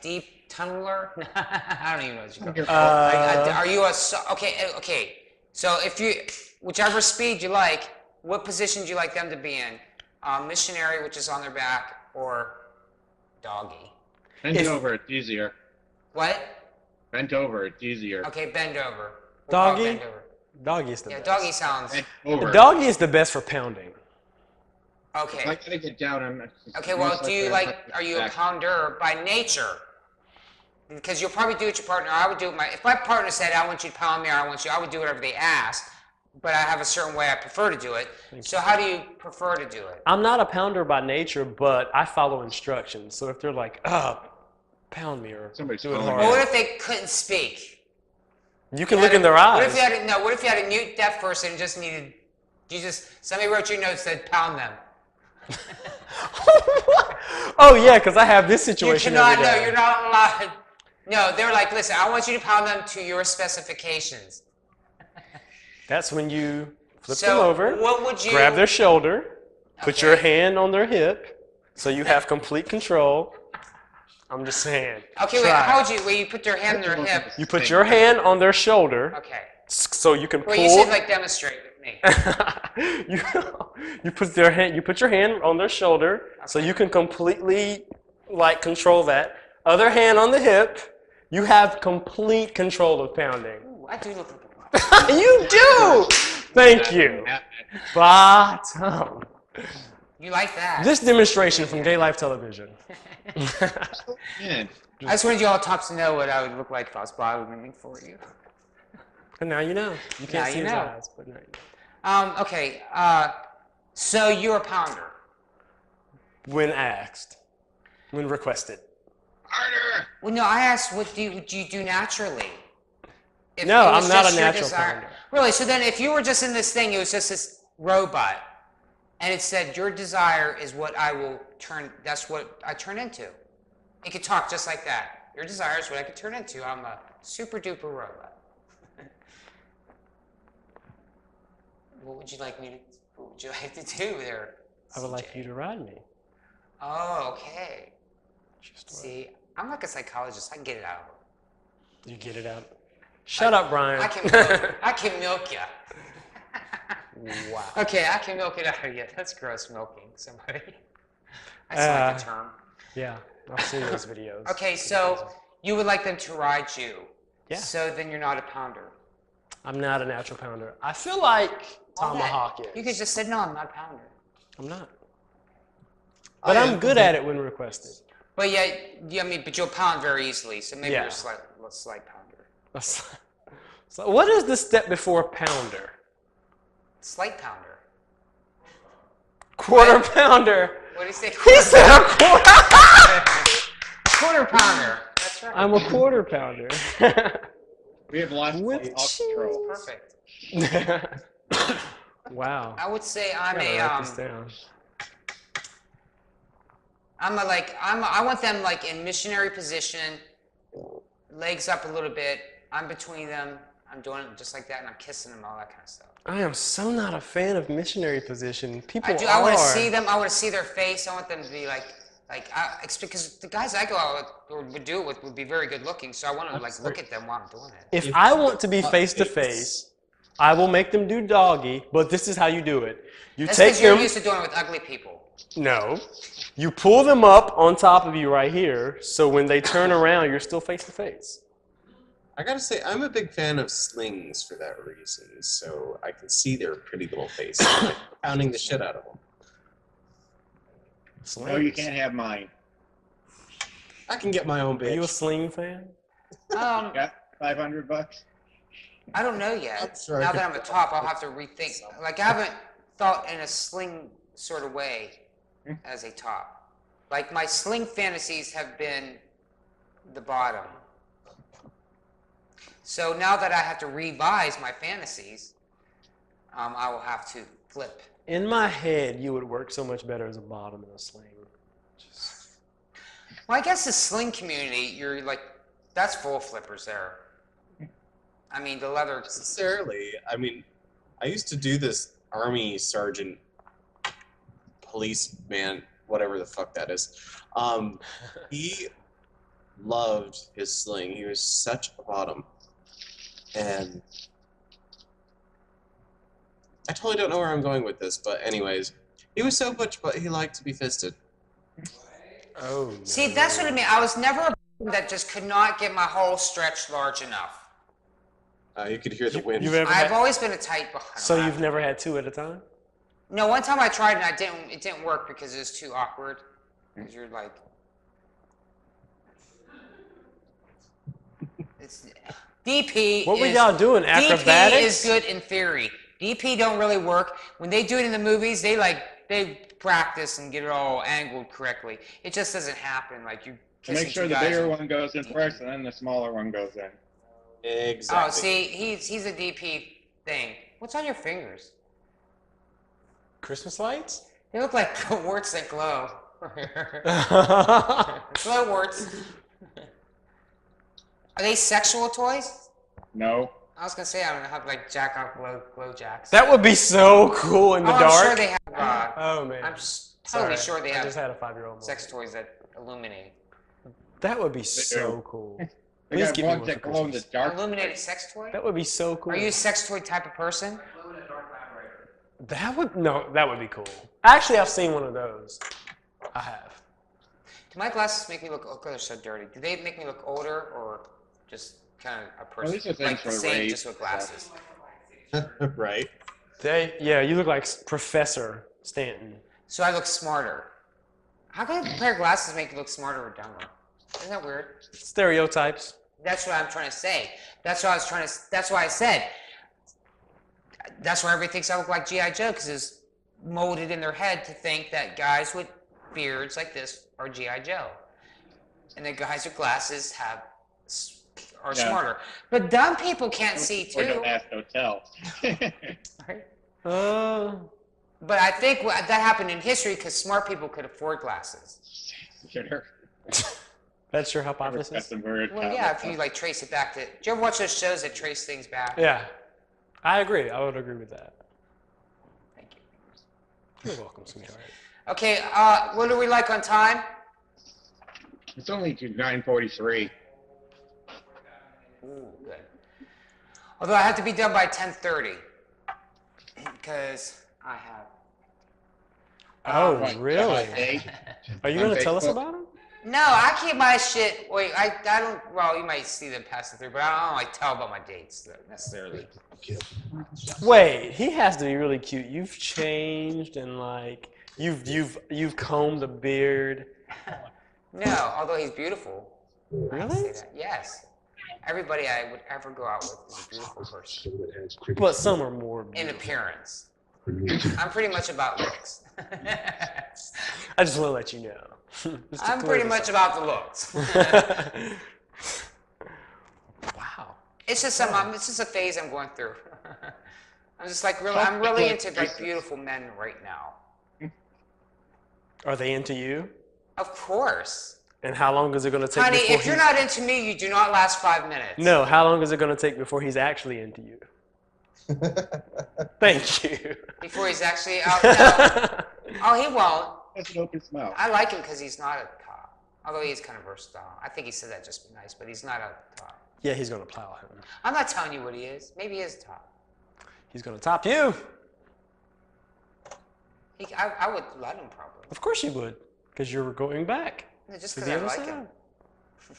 deep tunneler? I don't even know what you call it. Are you okay. So if you, whichever speed you like, what position do you like them to be in? Missionary, which is on their back, or doggy? Bent If- over, it's easier. What? Bent over, it's easier. Okay, bend over. We'll call it Doggy? Bend over. Doggy is the Yeah, best. doggy sounds. Bent over. The doggy is the best for pounding. If I Okay. gotta get down, Okay, well, do you are you a back. pounder by nature? Because you'll probably do it with your partner. I would do it if my partner said, I want you to pound me, or I would do whatever they asked. But I have a certain way I prefer to do it. So how do you prefer to do it? I'm not a pounder by nature, but I follow instructions. So if they're like, pound me or Somebody's do it calling hard. me. Well, what if they couldn't speak? You can look in their What if eyes. you had what if you had a mute deaf person and somebody wrote your notes that said pound them? Oh yeah, because I have this You situation cannot, every no, day. you're not allowed. No, they're like, listen, I want you to pound them to your specifications. That's when you flip So, them over, what would you grab their shoulder, put Okay. your hand on their hip, so you have complete control. I'm just saying. Okay, wait, Try. how would you put your hand on their hip? You put your hand on their shoulder, Okay. so you can pull. Well, you should like demonstrate with me. you put your hand on their shoulder, so you can completely like control that. Other hand on the hip, you have complete control of pounding. Ooh, I do look like a You do. Thank you. Bottom. You like that? This demonstration from Gay Life Television. Man, I just wanted you all tops to know what I would look like if I was bottoming for you. And now you know. You Now can't see you his know. eyes, but now you know. Okay. So you're a pounder. When asked, when requested. harder! Well, no, I asked, what do you do naturally? If No, it was I'm not just a your natural desire- pounder. Really? So then, if you were just in this thing, it was just this robot. And it said, your desire is what I will turn, that's what I turn into. It could talk just like that. Your desire is what I could turn into. I'm a super duper robot. What would you like to do there? I would like CJ? you to ride me. Oh, okay. See, I'm like a psychologist. I can get it out. You get it out. Shut up, Brian. I can milk you. Wow. Okay, I can milk it out of you. That's gross, milking somebody. That's like a term. Yeah, I've seen those videos. Okay, so you would like them to ride you. Yeah. So then you're not a pounder. I'm not a natural pounder. I feel like Tomahawk You is. could just say, no, I'm not a pounder. I'm not. But I'm good at it when requested. But yeah, I mean, but you'll pound very easily, so maybe Yeah. you're a slight pounder. So what is the step before pounder? Slight pounder. Quarter pounder. What do you say? He said a quarter. Quarter pounder. That's right. I'm a quarter pounder. We have lost With all control. Perfect. Wow. I would say I gotta write this down. I want them like in missionary position, legs up a little bit. I'm between them. I'm doing it just like that, and I'm kissing them, all that kind of stuff. I am so not a fan of missionary position. People I are. want to see them. I want to see their face. I want them to be because the guys I go out with or would do it with would be very good looking. So I want to like look at them while I'm doing it. If I want to be face to face, I will make them do doggy. But this is how you do it. You That's take because you're them. used to doing it with ugly people. No. You pull them up on top of you right here, so when they turn around, you're still face to face. I gotta say, I'm a big fan of slings for that reason, so I can see their pretty little faces, like, pounding the shit out of them. No, you can't have mine. I can get my own Are you a bitch. sling fan? Got $500? I don't know yet. That's right. Now that I'm a top, I'll have to rethink. Like I haven't thought in a sling sort of way as a top. Like my sling fantasies have been the bottom. So now that I have to revise my fantasies, I will have to flip. In my head, you would work so much better as a bottom in a sling. Well, I guess the sling community, you're like, that's full flippers there. I mean, the leather. Necessarily. I mean, I used to do this army sergeant, policeman, whatever the fuck that is. He loved his sling. He was such a bottom. And I totally don't know where I'm going with this, but anyways, he was so butch, but he liked to be fisted. Oh. No. See, that's what I mean. I was never a that just could not get my hole stretched large enough. You could hear the wind. You've ever I've had, always been a tight bottom. so you've never had two at a time? No, one time I tried and it didn't work because it was too awkward. Because you're like, it's DP. What were y'all doing? Acrobatics? DP is good in theory. DP don't really work. When they do it in the movies, they practice and get it all angled correctly. It just doesn't happen. Like you Make sure the bigger one goes in first, and then the smaller one goes in. Exactly. Oh, see, he's a DP thing. What's on your fingers? Christmas lights? They look like warts that glow. Glow warts. Are they sexual toys? No. I was gonna say I don't know how to like jack off glow jacks. That would be so cool in the I'm dark. sure they have. Oh man. I'm totally Sorry, sure they I have just had a 5-year-old. sex toys that illuminate. That would be so cool. They Please got give me ones one that for glow in the Christmas. dark. Illuminated sex toy? That would be so cool. Are you a sex toy type of person? That would be cool. Actually, I've seen one of those. I have. Do my glasses make me look? Oh, they're so dirty. Do they make me look older or just kind of a person? these are things like for the same, raise. just with glasses. Right. Yeah, you look like Professor Stanton. So I look smarter. How can a pair of glasses make you look smarter or dumber? Isn't that weird? Stereotypes. That's what I'm trying to say. That's what I was trying to. That's why I said. That's why everybody thinks I look like G.I. Joe because it's molded in their head to think that guys with beards like this are G.I. Joe, and the guys with glasses are Yeah. smarter. But dumb people can't see Or too. the last hotel. Right? But I think that happened in history because smart people could afford glasses. Sure. That's your Got hypothesis? some weird Well, yeah, if you like trace it back to. Do you ever watch those shows that trace things back? Yeah. I agree. I would agree with that. Thank you. You're welcome, sweetheart. Okay, what are we like on time? It's only 9:43. Ooh, good. Although I have to be done by 10:30 because I have. Oh, Right, really? date Are you on going to tell us Facebook. about him? No, I keep my shit. Wait, I don't. Well, you might see them passing through, but I don't like tell about my dates necessarily. Wait, he has to be really cute. You've changed and like you've combed the beard. No, although he's beautiful. I can say Really? that. Yes. Everybody I would ever go out with is a beautiful person But some are more in beautiful. appearance. I'm pretty much about looks. I just want to let you know. Just to I'm clear pretty this much up. about the looks. Wow. It's just it's just a phase I'm going through. I'm really into like beautiful men right now. Are they into you? Of course. And how long is it going to take Honey, before if you're not into me, you do not last 5 minutes. No, how long is it going to take before he's actually into you? Thank you. Before he's actually out. No. Oh, he won't. That's an open mouth. I like him because he's not a top. Although he is kind of versatile. I think he said that just to be nice, but he's not a top. Yeah, he's going to plow him. I'm not telling you what he is. Maybe he is a top. He's going to top you. I would let him probably. Of course you would, because you're going back. Just to because the I other like side. him.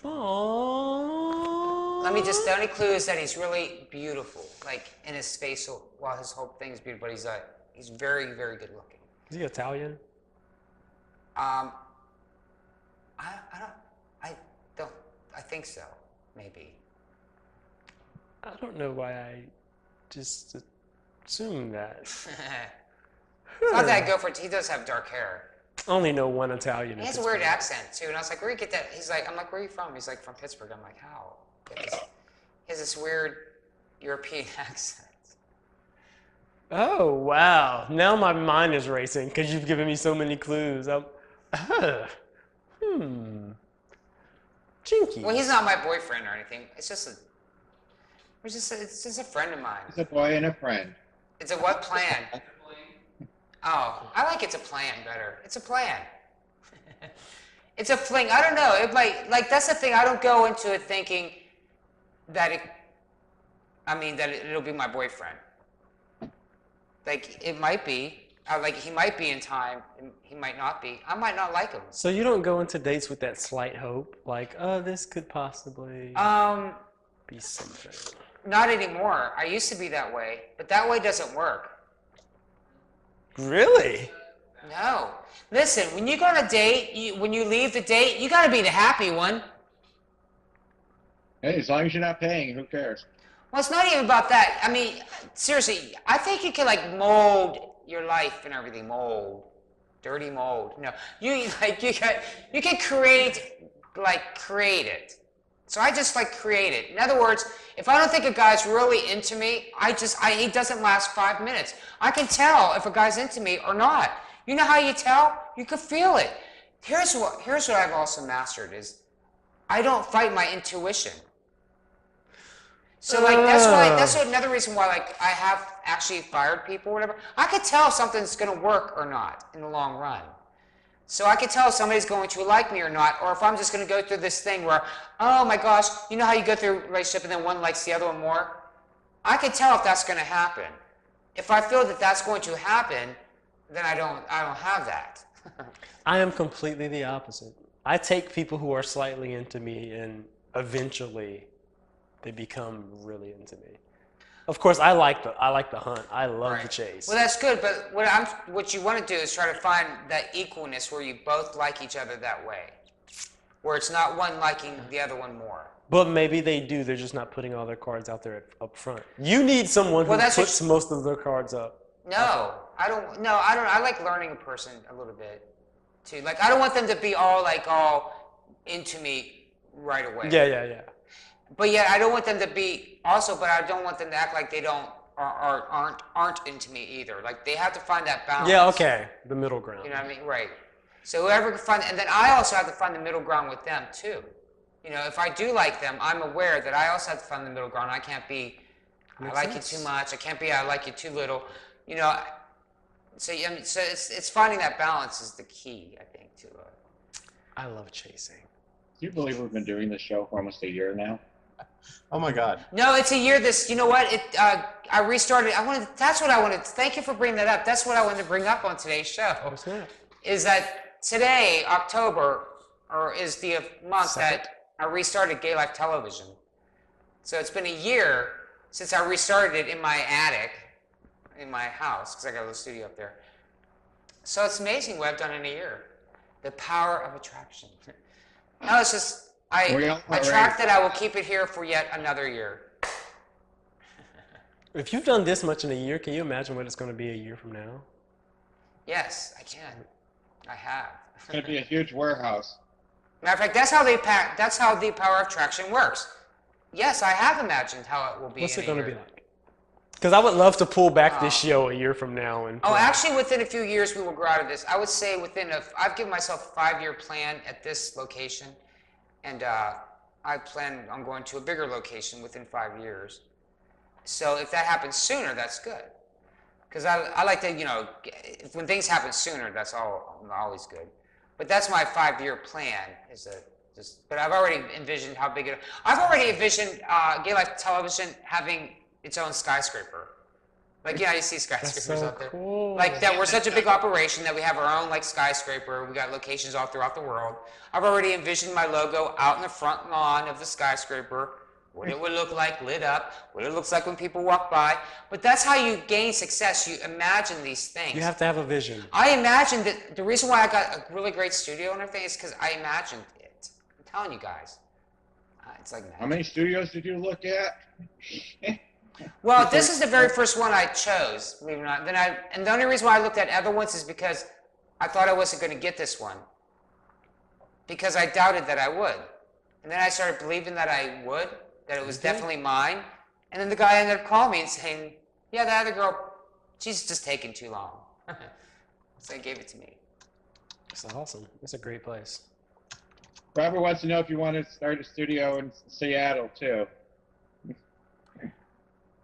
Aww. Let me just, the only clue is that he's really beautiful. Like in his face, while his whole thing is beautiful, but he's very, very good looking. Is he Italian? I think so, maybe. I don't know why I just assumed that. It's not that I go for it. He does have dark hair. I only know one Italian. He in has a weird Pittsburgh. accent too, and I was like, "Where do you get that?" I'm like, "Where are you from?" He's like, "From Pittsburgh." I'm like, "How?" He has this weird European accent. Oh wow! Now my mind is racing because you've given me so many clues. Jinky. Well, he's not my boyfriend or anything. It's just a friend of mine. It's a boy and a friend. It's a what plan? Oh, I like it's a plan better. It's a plan. It's a fling. I don't know. It might, like, that's the thing. I don't go into it thinking that it'll be my boyfriend. Like, it might be. Like, he might be in time, and he might not be. I might not like him. So you don't go into dates with that slight hope, like, oh, this could possibly be something. Not anymore. I used to be that way, but that way doesn't work. Really? No. Listen, when you go on a date, when you leave the date, you got to be the happy one. Hey, as long as you're not paying, who cares? Well, it's not even about that. I mean, seriously, I think you can like mold your life and everything. Mold, dirty mold. No, you can create it. So I just like create it. In other words, if I don't think a guy's really into me, he doesn't last 5 minutes. I can tell if a guy's into me or not. You know how you tell? You can feel it. Here's what I've also mastered is I don't fight my intuition. So like that's another reason why like I have actually fired people or whatever. I could tell if something's gonna work or not in the long run. So I could tell if somebody's going to like me or not, or if I'm just gonna go through this thing where, oh my gosh, you know how you go through a relationship and then one likes the other one more? I could tell if that's gonna happen. If I feel that that's going to happen, then I don't have that. I am completely the opposite. I take people who are slightly into me and eventually they become really into me. Of course, I like the hunt. I love the chase. Well, that's good, but what you want to do is try to find that equalness where you both like each other that way, where it's not one liking the other one more. But maybe they do. They're just not putting all their cards out there up front. You need someone who puts most of their cards up. No, I don't. No, I don't. I like learning a person a little bit too. Like I don't want them to be all into me right away. Yeah. But yet I don't want them to be also. But I don't want them to act like they don't aren't into me either. Like they have to find that balance. Yeah, okay. The middle ground. You know what I mean? Right. So whoever can find, and then I also have to find the middle ground with them too. You know, if I do like them, I'm aware that I also have to find the middle ground. I can't be, Makes I like sense. you too much. I can't be, I like you too little. You know, so I mean, so it's finding that balance is the key, I think, to. I love chasing. Do you believe we've been doing this show for almost a year now? Oh my god. No, it's a year. This, you know what? I restarted. That's what I wanted. Thank you for bringing that up. That's what I wanted to bring up on today's show. What's that? Is that today, October, or is the month Second. that I restarted Gay Life Television. So it's been a year since I restarted it in my attic, in my house, because I got a little studio up there. So it's amazing what I've done in a year. The power of attraction. No, it's just, We all I are track ready. that I will keep it here for yet another year. If you've done this much in a year, can you imagine what it's going to be a year from now? Yes, I can. I have. It's going to be a huge warehouse. Matter of fact, that's how the power of attraction works. Yes, I have imagined how it will be. What's in it a going to year. be like? Because I would love to pull back this show a year from now and. Oh, actually, within a few years, we will grow out of this. I would say I've given myself a 5-year plan at this location, and I plan on going to a bigger location within 5 years. So if that happens sooner, that's good. Because I like to, you know, when things happen sooner, that's always good. But that's my 5-year plan. But I've already envisioned how big it. I've already envisioned Gay Life Television having its own skyscraper. Like, yeah, you see skyscrapers That's so out there. cool. Like that, we're such a big operation that we have our own like skyscraper. We got locations all throughout the world. I've already envisioned my logo out in the front lawn of the skyscraper. What it would look like lit up. What it looks like when people walk by. But that's how you gain success. You imagine these things. You have to have a vision. I imagined that the reason why I got a really great studio and everything is because I imagined it. I'm telling you guys. It's like How many studios did you look at? Well, this is the very first one I chose, believe it or not. And the only reason why I looked at other ones is because I thought I wasn't going to get this one. Because I doubted that I would. And then I started believing that I would, that it was definitely mine. And then the guy ended up calling me and saying, yeah, the other girl, she's just taking too long. So he gave it to me. It's awesome. It's a great place. Robert wants to know if you want to start a studio in Seattle, too.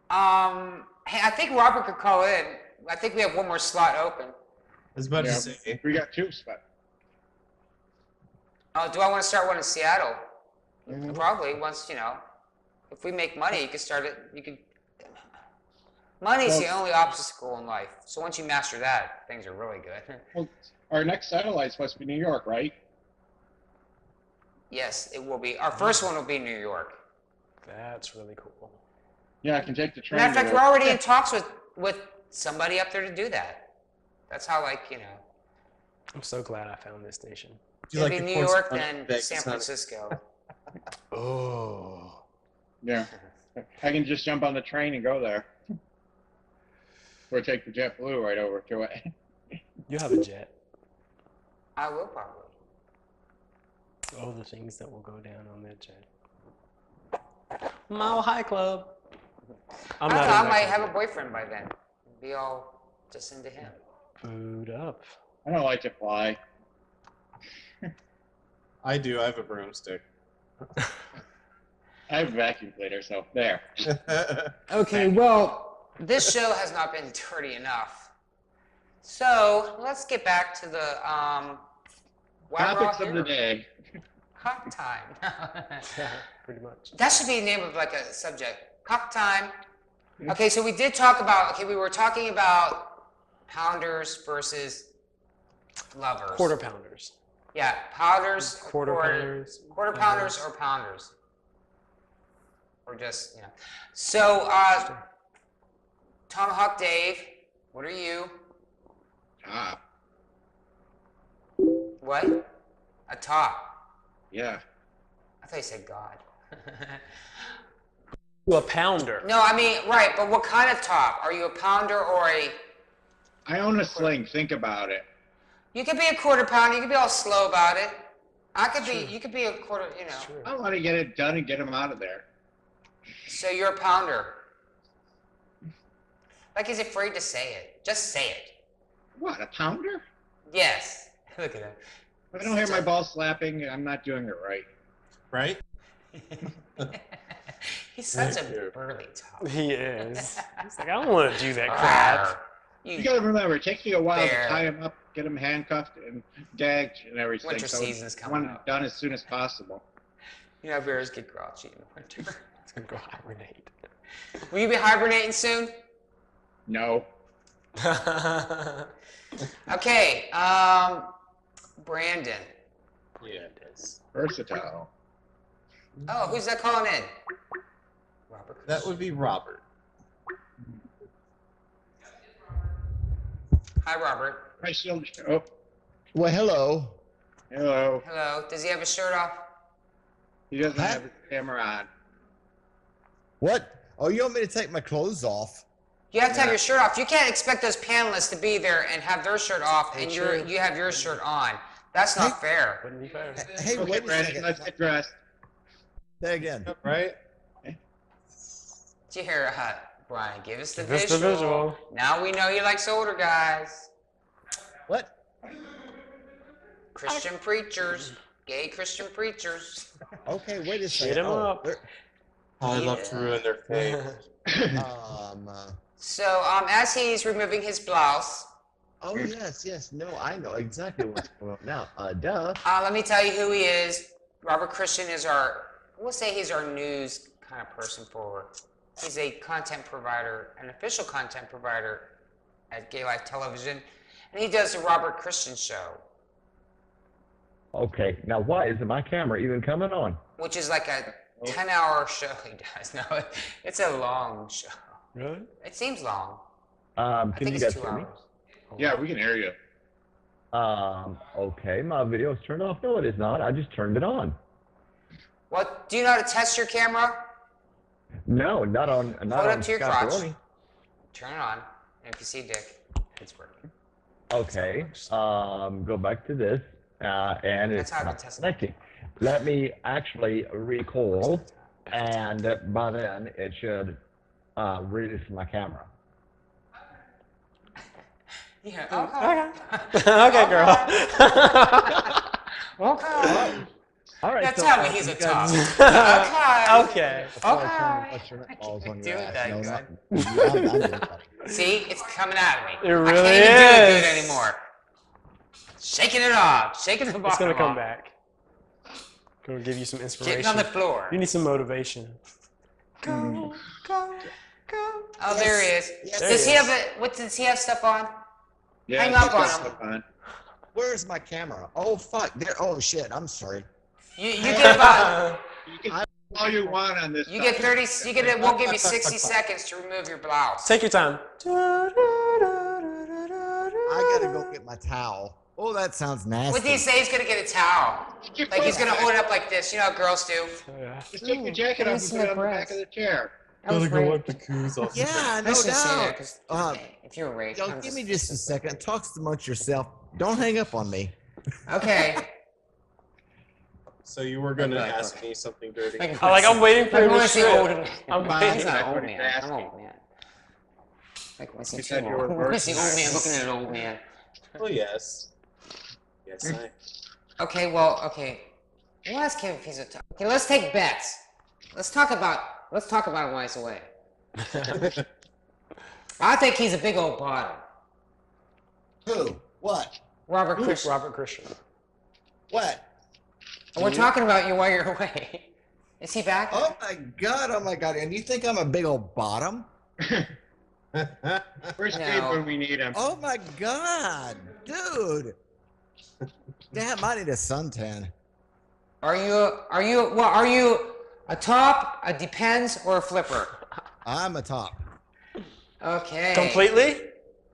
Hey, I think Robert could call in. I think we have one more slot open. I was about Yeah, to say. we got 2 spots. Oh, do I want to start one in Seattle? Mhm. Probably once, you know, if we make money, you can start it. You can. Money's the only obstacle in life. So once you master that, things are really good. Well, our next satellite's supposed to be New York, right? Yes, it will be. Our first one will be New York. That's really cool. Yeah, I can take the train. Matter of fact, to we're there. already in talks with somebody up there to do that. That's how, like, you know, I'm so glad I found this station. Do you it'll like be the New York, correspondent then Vegas, San huh? Francisco. Oh. Yeah. I can just jump on the train and go there. Or take the JetBlue right over to it. You have a jet. I will probably. All the things that will go down on that jet. Mile High Club. I'm I don't not know, I in might that have a club. boyfriend by then. Be all just into him. Food up. I don't like to fly. I do. I have a broomstick. I have a vacuum cleaner, so there. Okay, well, this show has not been dirty enough. So let's get back to the why we're all Topics of the here. day. Cock time. Yeah, pretty much. That should be the name of like a subject. Cock time. Okay, so we did talk about. Okay, we were talking about pounders versus lovers. Quarter pounders. Yeah, pounders. Quarter pounders. Quarter pounders or pounders. Or just, you know. So, Tomahawk Dave, what are you? Ah, What? A top. yeah. I thought you said God. A pounder. No, I mean, right, but what kind of top? Are you a pounder or a... I own a sling. Think about it. You could be a quarter pounder, you could be all slow about it. I could be, you could be a quarter, you know. True. I want to get it done and get them out of there. So you're a pounder. Like he's afraid to say it. Just say it. What, a pounder? Yes. Look at him. If I don't hear my ball slapping, I'm not doing it right. Right? He's such Thank a you. burly top. He is. He's like, I don't want to do that crap. You gotta remember, it takes me a while Bear. to tie him up, get him handcuffed and gagged and everything. Winter so season's I coming want it up. done as soon as possible. You know, bears get grouchy in the winter. He's gonna go hibernate. Will you be hibernating soon? No. Okay, Brandon. Yeah, it is. Versatile. Oh, who's that calling in? Robert. That would be Robert. Hi, Robert. Hi, Shield. Oh, Well, hello. hello. Hello. Does he have his shirt off? He doesn't Huh? have his camera on. What? Oh, you want me to take my clothes off? You have to have Yeah. your shirt off. You can't expect those panelists to be there and have their shirt off and True. you have your shirt on. That's not fair. Wouldn't be fair. Hey, Okay, wait a Brandon, second. let's get dressed. Say again. Right? Did you hear Brian? Give us the Give us visual. the visual. Now we know he likes older guys. What? Christian preachers. Gay Christian preachers. Okay, wait a second. Hit him up. there- Oh, I love to ruin their face. So, as he's removing his blouse, oh, yes. No, I know exactly what's going on now. Duh. let me tell you who he is. Robert Christian is we'll say he's our news kind of person forward. He's a content provider, an official content provider at Gay Life Television, and he does the Robert Christian Show, Okay, now why isn't my camera even coming on? which is like a 10-hour show he does. No, it's a long show. Really? It seems long. Can I think you it's guys 2 hear me? hours. Yeah, we can hear you. Okay, my video is turned off. No, it is not. I just turned it on. What? Do you know how to test your camera? No, not on. Not Hold on up to your Scott crotch. Baroni. Turn it on, and if you see Dick, it's working. Okay, go back to this, and That's it's how I've been not testing. connecting. Let me actually recall, and by then it should release my camera. Yeah. Okay. Okay, girl. Okay. All right, Now so, tell me he's a you guys- top. Okay. Before I Okay. turn the balls on Do your it ass. that No, good. not- I'm doing that. See, it's coming out of me. It I really can't even do it good is. anymore. Shaking it off. Shaking the bottom It's gonna come off. back. Gonna give you some Getting inspiration. on the floor. You need some motivation. Oh, there he is. Yes, There Does he he is. have does he have stuff on? Yeah, Hang he's up got on him. stuff on. Where's my camera? Oh, fuck. There. Oh, shit. I'm sorry. You get about You can all you want on this. you get stuff. 30. You get we'll give you 60 seconds to remove your blouse. Take your time. I gotta go get my towel. Oh, that sounds nasty. What did he say? He's gonna get a towel. Your Like he's foot. gonna hold it up like this. You know how girls do. Yeah. Just take the jacket off and put it on the back of the chair. Gotta go wipe the coos off. Yeah, I no shouldn't say that doubt. 'cause Uh, if you're raped, Yo, I'm give me just a second. Talk amongst yourself. Don't hang up on me. Okay. So you were gonna Okay. ask me something dirty. I'm waiting for I him want to to see old shit. man. I'm Fine. He's waiting. not an That's old what he's man. I'm asking. an old man. Like when I see You said you were when I see old man virgin. looking at an old man. Oh yes. Yes, I. Okay, well, okay. We'll ask him if he's a top. Okay, let's take bets. Let's talk about him while he's away. I think he's a big old bottom. Who? What? Robert Christian. Robert Christian. What? And we're talking about you while you're away. Is he back? Oh my god! Oh my god! And you think I'm a big old bottom? Where's No. Dave when we need him? Oh my god, dude! Damn, I need a suntan. Are you a top, a depends, or a flipper? I'm a top. Okay. Completely?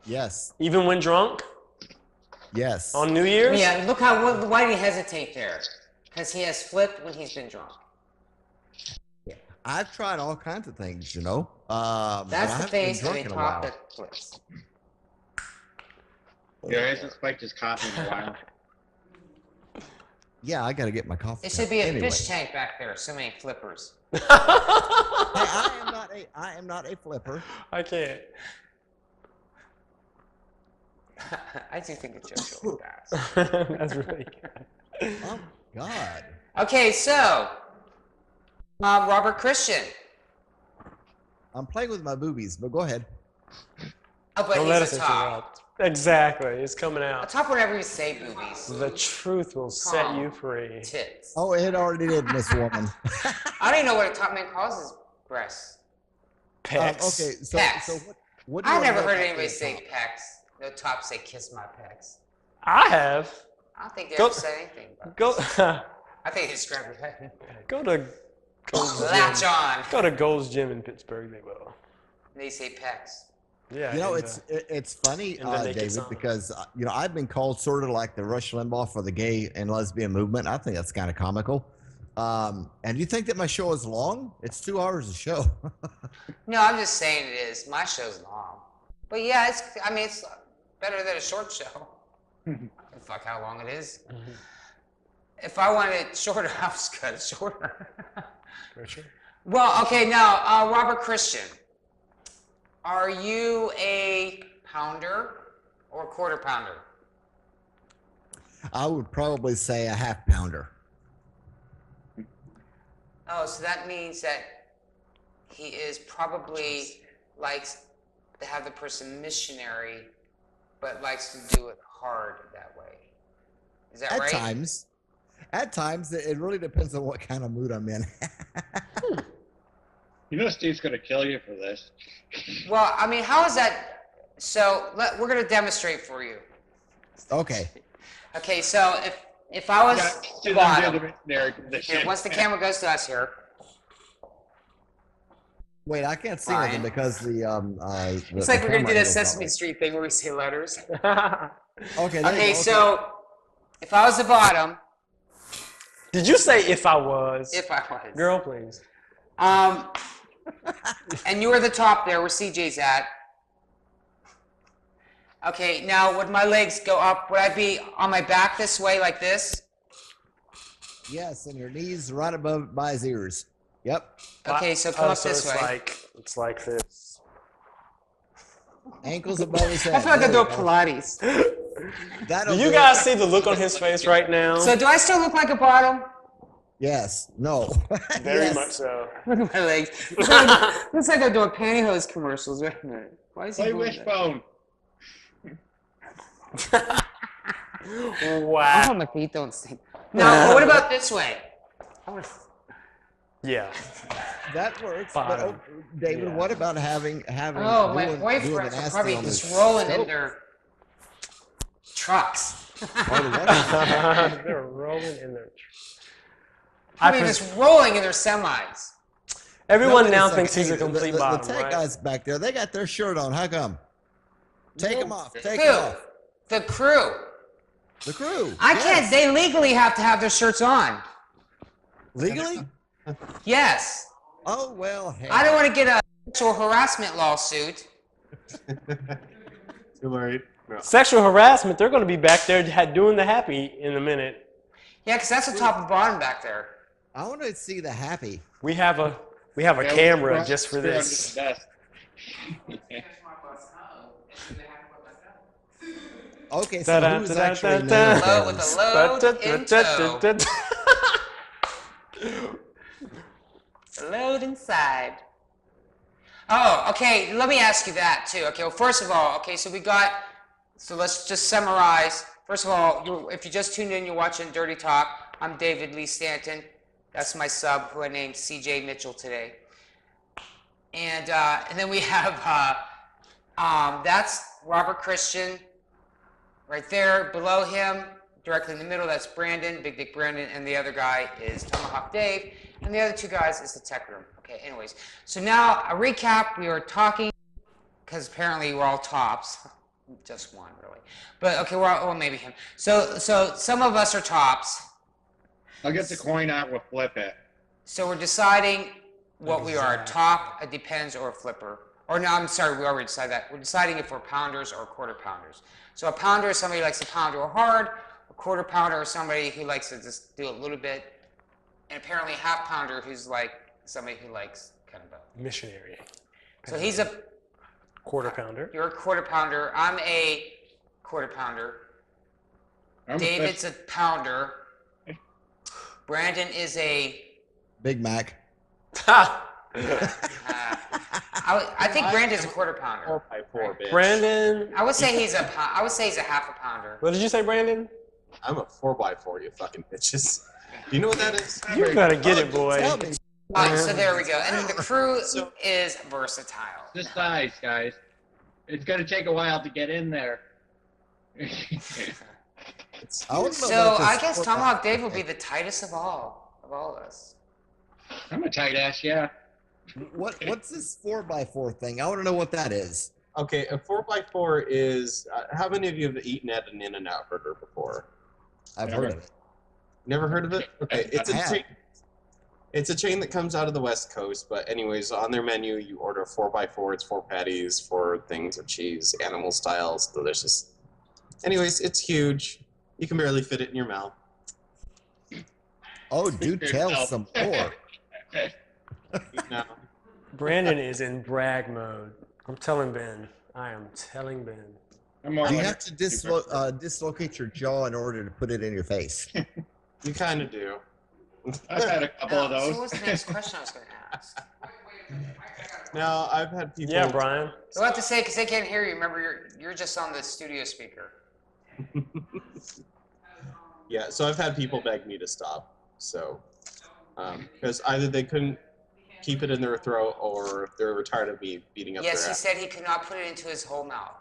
Yes. Even when drunk? Yes. On New Year's? Yeah, look why did he hesitate there? Because he has flipped when he's been drunk. I've tried all kinds of things, you know. But That's I the haven't been face of drunk a in a top while. that flips. Yeah, he hasn't spiked his coffee in a while. Yeah, I gotta get my coffee. There should be a Anyway. fish tank back there. So many flippers. Hey, I am not a flipper. I can't. I do think it's just really fast. That's really good. Oh God. Okay, so Robert Christian. I'm playing with my boobies, but go ahead. Oh, but Don't let us he's a top. interrupt. Exactly, it's coming A out. top whenever you say boobies. The truth will set you free. Tits. Oh, it already did, Miss Woman. I don't even know what a top man calls his breasts. Pecs. Okay, so Pecs. what do you I've wanna never know heard about anybody being say top? pecs. No top say kiss my pecs. I have. I don't think they Go- ever said anything about Go, this. I think they just grabbed your head. go to Gold's Latch Gym. on. Go to Gold's Gym in Pittsburgh. They will. They say pecs. Yeah. You know, and, it's funny, and the naked David, sauna. because I've been called sort of like the Rush Limbaugh for the gay and lesbian movement. I think that's kind of comical. And you think that my show is long? It's 2 hours a show. No, I'm just saying it is. My show's long. But yeah, it's better than a short show. Fuck how long it is. If I wanted it shorter, I'll just cut it shorter. For sure. Well, okay, now, Robert Christian. Are you a pounder or a quarter pounder? I would probably say a half pounder. Oh, so that means that he is probably likes to have the person missionary, but likes to do it hard that way. Is that right? At times, it really depends on what kind of mood I'm in. You know Steve's gonna kill you for this. Well, I mean, how is that? So we're going to demonstrate for you. Okay. Okay, so if I was Yeah, bottom, the missionary position. here, once the camera goes to us here, Wait, I can't see Fine. anything because the it's like we're going to do camera that angle's Sesame not Street thing where we say letters. right. Okay. there you Okay, go, so if I was the bottom, Did you say if I was? if I was, Girl, please. and you were the top there where CJ's at. Okay, now would my legs go up? Would I be on my back this way like this? Yes, and your knees right above by his ears. Yep. Okay, so come up so this it's way. It's like this. Ankles above his head. I feel like I'm There doing you go. Pilates. That'll Do you do it. guys see the look on his face right now? So do I still look like a bottom? Yes. No. Very Yes. much so. Look at my legs. Looks like I'm doing pantyhose commercials. Wait a minute. Why is he Play doing that? Wishbone. Wow. Oh, my feet don't stink. No, but what about this way? I wanna- Yeah. That works. But, Bottom. David, Yeah. what about having Oh, my doing the boyfriends are nasty probably on just the rolling in stove? their trucks. Oh, the what? They're rolling in their. Probably just rolling in their semis. Everyone wait a now second. thinks he's a Hey, complete the bottom, tech right? guys back there, they got their shirt on. How come? Take them off. Take Who? them off. The crew. The crew. I Yes. can't. They legally have to have their shirts on. Legally? Yes. Oh, well, hey. I don't want to get a sexual harassment lawsuit. Too late. Sexual harassment. They're going to be back there doing the happy in a minute. Yeah, because that's the top and bottom back there. I want to see the happy. We have a Yeah, camera we're- just for we're under this. the desk. Okay, so who's actually nailed Load with those? a load in tow. Load inside. Oh, okay. Let me ask you that too. Okay. Well, first of all, okay. So let's just summarize. First of all, if you just tuned in, you're watching Dirty Talk. I'm David Lee Stanton. That's my sub, who I named CJ Mitchell today. And then we have that's Robert Christian, right there below him, directly in the middle. That's Brandon, Big Dick Brandon, and the other guy is Tomahawk Dave, and the other two guys is the tech room. Okay. Anyways, so now a recap. We were talking because apparently we're all tops. Just one, really. But okay, well, maybe him. So some of us are tops. I'll get the coin out. We'll flip it. So we're deciding what we are, a top, a depends, or a flipper. Or no, I'm sorry, we already decided that. We're deciding if we're pounders or quarter pounders. So a pounder is somebody who likes to pound real hard. A quarter pounder is somebody who likes to just do a little bit. And apparently a half pounder who's like somebody who likes kind of both. Missionary. So he's a Quarter pounder. You're a quarter pounder. I'm a quarter pounder. I'm a David's a pounder. Brandon is a. Big Mac. I think Brandon's a quarter pounder. 4x4, bitch. Brandon, I would say he's a. I would say he's a half a pounder. what did you say, Brandon? I'm a 4x4, you fucking bitches. Do you know what that is? You better get Oh, it, boy. tell me. So there we go. And then the crew is versatile. the size, guys. It's gonna take a while to get in there. It's I wouldn't know So about I this guess 4x4 Tomahawk Dave will be thing. the tightest of all of us. I'm a tight ass, yeah. What's this 4x4 thing? I want to know what that is. Okay, a 4x4 is. How many of you have eaten at an In-N-Out burger before? I've Never. heard of it. Never heard of it? Okay, it's a I have. chain. It's a chain that comes out of the West Coast, but anyways, on their menu, you order a 4x4. It's 4 patties, 4 things of cheese, animal style. It's delicious. Anyways, it's huge. You can barely fit it in your mouth. Oh, do tell Yourself. some more. No. Brandon is in brag mode. I'm telling Ben. I am telling Ben. I'm more Do you like have to dislocate your jaw in order to put it in your face? You kind of do. I've had a couple of So those. what's the next question I was going to ask? Now, I've had people. Yeah, Brian. You'll have to say because they can't hear you. Remember, you're just on the studio speaker. Yeah, so I've had people beg me to stop. So, because either they couldn't keep it in their throat or they were tired of me beating up Yes, their he ass. said he could not put it into his whole mouth.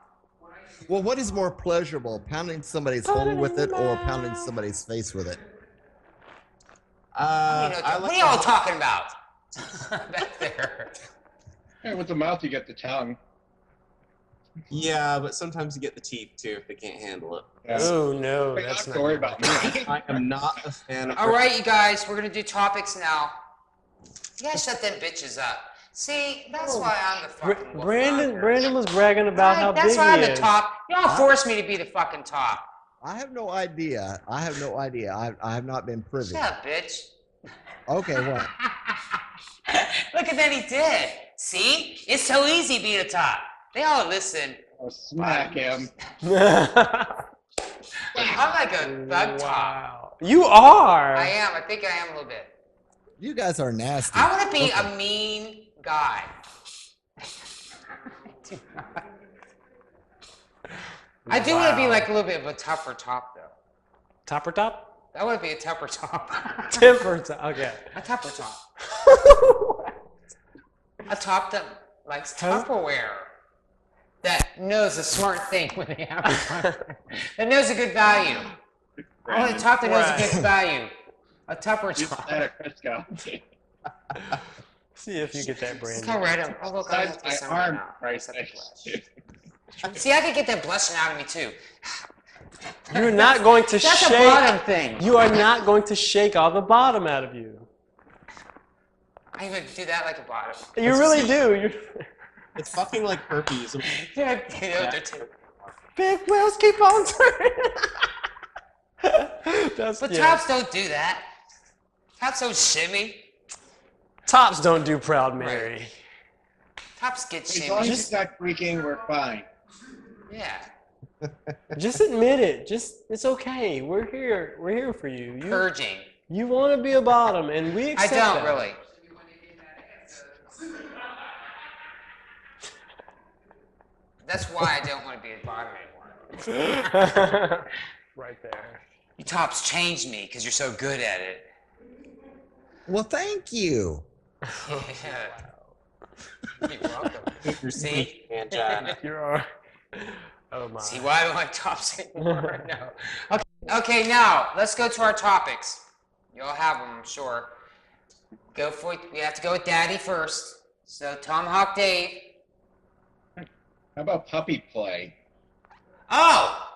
Well, what is more pleasurable, pounding somebody's hole with it or pounding somebody's face with it? What are y'all talking about? Back there. Hey, with the mouth, you get the tongue. Yeah, but sometimes you get the teeth too if they can't handle it. Yeah. Oh no, But you that's don't have not. to worry about me. I am not a fan of. All right, you guys, we're gonna do topics now. You guys shut them bitches up. See, that's why I'm the fucking wolf Brandon, monger. Brandon was bragging about how That's big why I'm he the is. top. Y'all forced me to be the fucking top. I have no idea. I have not been privy. Shut up, bitch. Okay, what? Look at that, he did. See? It's so easy being a top. They all listen. I'll smack him. I'm like a thug top. Wow. You are. I am. I think I am a little bit. You guys are nasty. I want to be Okay. a mean guy. I do want to be Wow. like a little bit of a tougher top, though. Top or top? That would be a tougher top. Temper top. Okay. A tougher top. A top that likes Huh? Tupperware. That knows a smart thing when they have it. That knows a good value. Only a top that knows a good value. A Tupper Just top. that at Crisco. See if you get that, Let's Brandon. go red 'em. Oh, look, I Besides have to my send arm it out. right Set the blush. there. See, I could get that blushing out of me too. You're not going to That's a shake. bottom thing. You are not going to shake all the bottom out of you. I even do that like a bottom. You really do. You're... It's fucking like herpes. Yeah, they're too. Big wheels keep on turning. That's, But yeah. tops don't do that. Tops don't shimmy. Tops don't do Proud Mary. Tops get As long as shimmy. it's not freaking, we're fine. Yeah. Just admit it. It's okay. We're here. We're here for you. Purging. You want to be a bottom, and we I accept don't that. really. That's why I don't want to be a bottom anymore. Right there. You tops changed me because you're so good at it. Well, thank you. Yeah. You're welcome. You're See? sneaky, man, John. You're. Oh my. See why I don't like tops anymore? No. Okay, now let's go to our topics. You'll have them, I'm sure. Go for it. We have to go with Daddy first. So Tomahawk Dave. How about puppy play? Oh!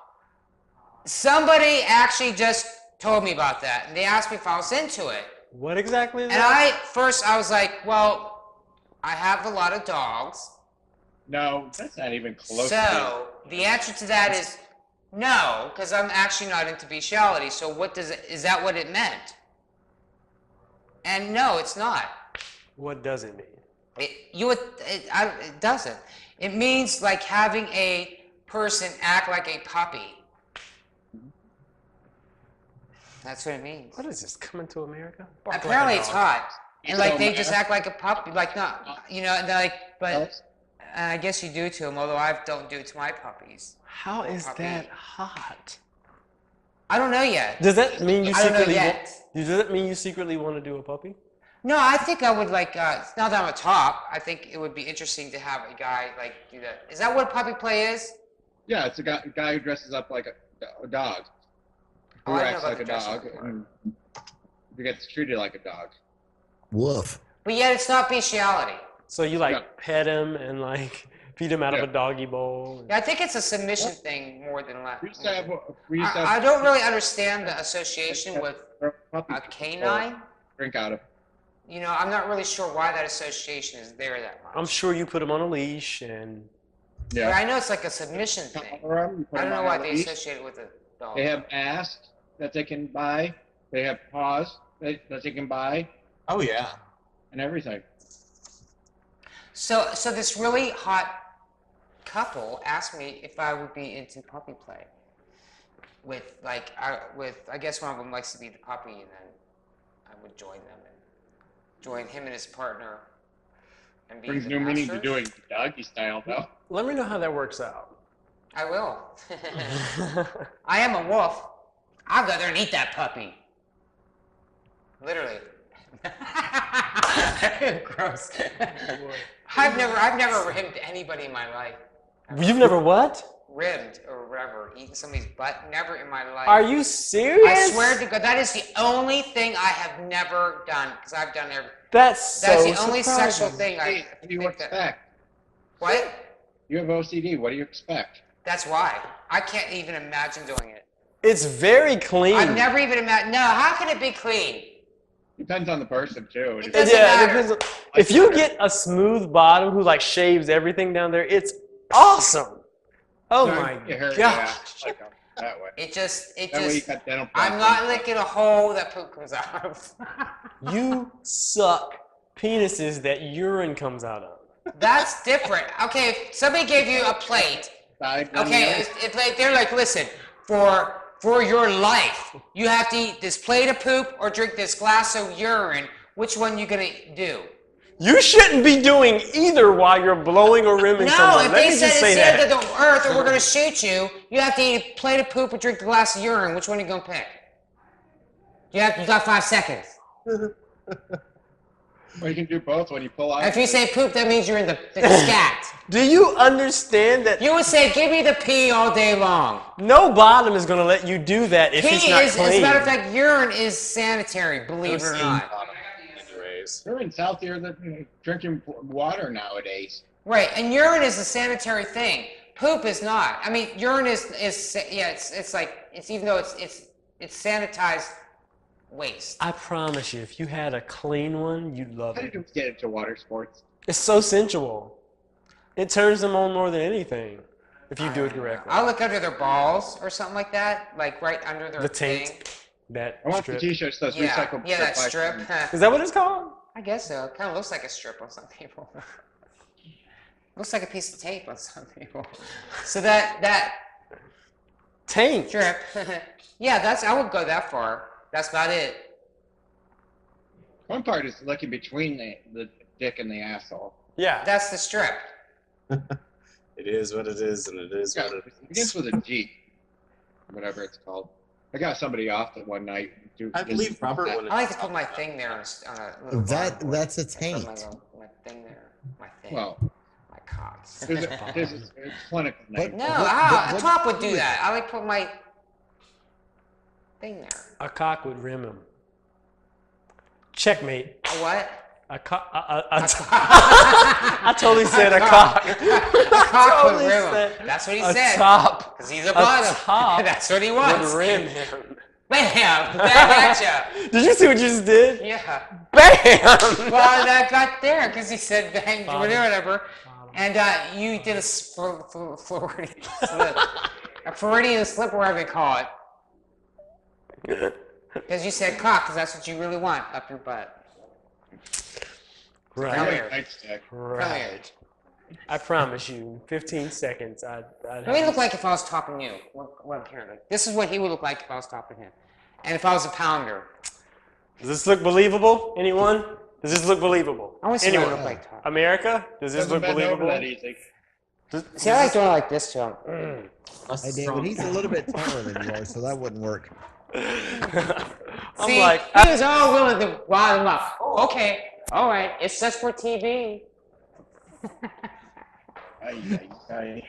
Somebody actually just told me about that, and they asked me if I was into it. What exactly is And that? I was like, well, I have a lot of dogs. No, that's not even close. So the answer to that is no, because I'm actually not into bestiality. So is that what it meant? And no, it's not. What does it mean? It doesn't. It means like having a person act like a puppy. That's what it means. What is this? Coming to America? Bark like a Apparently it's dog. hot. And like they just So act like a puppy, like not, you know, and like, but I guess you do to them, although I don't do it to my puppies. How is Puppy. that hot? I don't know yet. Does that mean you I don't know secretly yet. does that mean you secretly want to do a puppy? No, I think I would like, now that I'm a top, I think it would be interesting to have a guy like do that. Is that what puppy play is? Yeah, it's a guy who dresses up like a dog. Who Oh, I know acts about like the a dressing dog part. and who gets treated like a dog. Woof. But yet it's not bestiality. So you like Yeah. pet him and like feed him out of Yeah. a doggy bowl? Yeah, I think it's a submission thing more than less. We used to have I don't really understand the association with puppies a canine. drink out of. You know, I'm not really sure why that association is there that much. I'm sure you put him on a leash and But Yeah. I know it's like a submission thing. Collar 'em, you put I don't 'em know on why a they leash. associate it with a dog. They have ass that they can buy. They have paws that they can buy Oh yeah. and everything. So this really hot couple asked me if I would be into puppy play. With like, I guess one of them likes to be the puppy, and then I would join them and join him and his partner. And be Brings the new meaning to masters. doing doggy style though. let me know how that works out. I will. I am a wolf. I'll go there and eat that puppy. Literally. Gross. I've never ribbed anybody in my life. You've never what? Ribbed or whatever, eaten somebody's butt. Never in my life. Are you serious? I swear to God, that is the only thing I have never done because I've done everything. That's so That's the only surprising. sexual thing I What do you think that. expect? What? You have OCD. What do you expect? That's why. I can't even imagine doing it. It's very clean. I've never even imagined. No, how can it be clean? Depends on the person too. It Yeah, doesn't it matter. depends on- if you get a smooth bottom who like shaves everything down there, it's awesome. Oh So my you heard gosh. Like that way. It just. That way you got dental I'm problems. not licking a hole that poop comes out of. You suck penises that urine comes out of. That's different. Okay, if somebody gave you a plate. Okay, it's like they're like, listen, for your life, you have to eat this plate of poop or drink this glass of urine. Which one you gonna do? You shouldn't be doing either while you're blowing or rimming No, someone. if Let they me said just it's say the end that. of the earth or we're gonna shoot you, you have to eat a plate of poop or drink a glass of urine. Which one are you gonna pick? You got 5 seconds. Well, you can do both when you pull out. If you say poop, that means you're in the scat. Do you understand that You would say, give me the pee all day long. no bottom is going to let you do that if it's Pee not is, clean? as a matter of fact, urine is sanitary, believe it or not. Anyways. You're in healthier than drinking water nowadays. Right, and urine is a sanitary thing. Poop is not. I mean, urine is yeah, it's like it's even though it's sanitized waste. I promise you, if you had a clean one, you'd love How it. did you get into water sports? It's so sensual. It turns them on more than anything if you do it correctly. I'll look under their balls or something like that, like right under their The taint, thing. that I want strip. the T-shirts. Those Yeah, recycled. yeah, that like- strip. Is that what it's called? I guess so. It kind of looks like a strip on some people. Looks like a piece of tape on some people. So that Taint. strip, yeah, I would go that far. That's about it. One part is looking between the dick and the asshole. Yeah. That's the strip. It is what it is, and it is Yeah, what it it begins with a G, whatever it's called. I got somebody off it one night. I believe Robert wanted I like to put my thing there on a little bottom board. That's a I put taint. my thing there. My thing. Well, my cock. there's a clinical name. No, What- a top would do that. I like put my thing there. A cock would rim him. Checkmate. A what? A cock. I I totally said a cock. A cock would Totally rim him. said That's what he a said. top. Because he's a A bottom. top That's what he would wants. rim him. Bam! Back at ya. Did you see what you just did? Yeah. Bam! Well, that got there because he said bang, Bottom. whatever. And you did a Floridian slip. A Floridian slip, whatever they call it. Because you said cock, because that's what you really want up your butt. Come Right. here. Nightstick. Come here. Right. I promise you, 15 seconds. I'd What would he look like if I was topping you? What here? Like, this is what he would look like if I was topping him. And if I was a pounder. Does this look believable? Anyone? Does this look believable? I want to see what Anyone? I look like top. America? Does this Doesn't look bend over believable? that easy. See, I like doing it like this to him. Hey, David, he's a little bit taller than you are, so that wouldn't work. I'm See, like, he was all willing to wind him up. Oh, okay. All right. It's just for TV. Ay, ay, ay.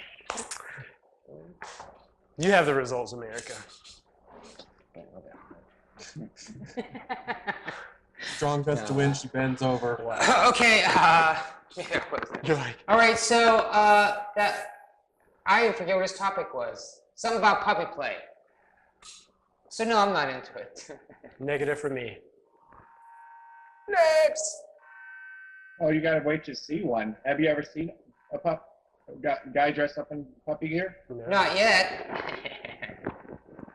you have the results, America. Strong gust to win. She bends over. Okay. Yeah, what is it? You're like, All right. So that I forget what his topic was. Something about puppy play. So no, I'm not into it. negative for me. Next. Oh, you gotta wait to see one. Have you ever seen a guy dressed up in puppy gear? No. Not yet.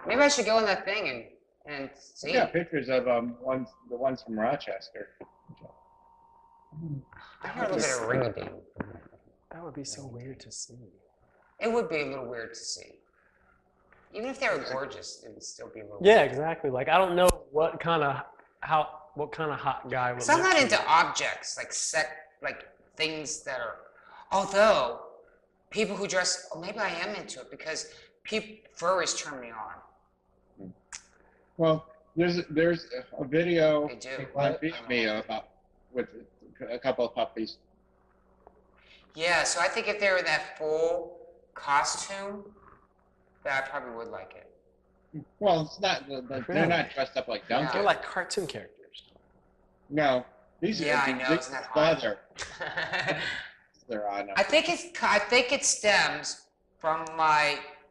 Maybe I should go on that thing and see. Yeah, pictures of the ones from Rochester. I heard a little bit of ring-a-ding. That would be so weird to see. It would be a little weird to see. Even if they were gorgeous, it would still be a little Yeah, weird. exactly. Like I don't know what kind of hot guy would. So I'm look not cute. into objects, like things that are. Although, people who dress, maybe I am into it because furries turn me on. Well, there's a video They do. on Vimeo about with a couple of puppies. Yeah, so I think if they were in that full costume, that I probably would like it. Well, it's not. They're not dressed up like donkeys. They're like cartoon characters. No, these Yeah, I are know, these isn't that hot? leather. They're on. I think it stems from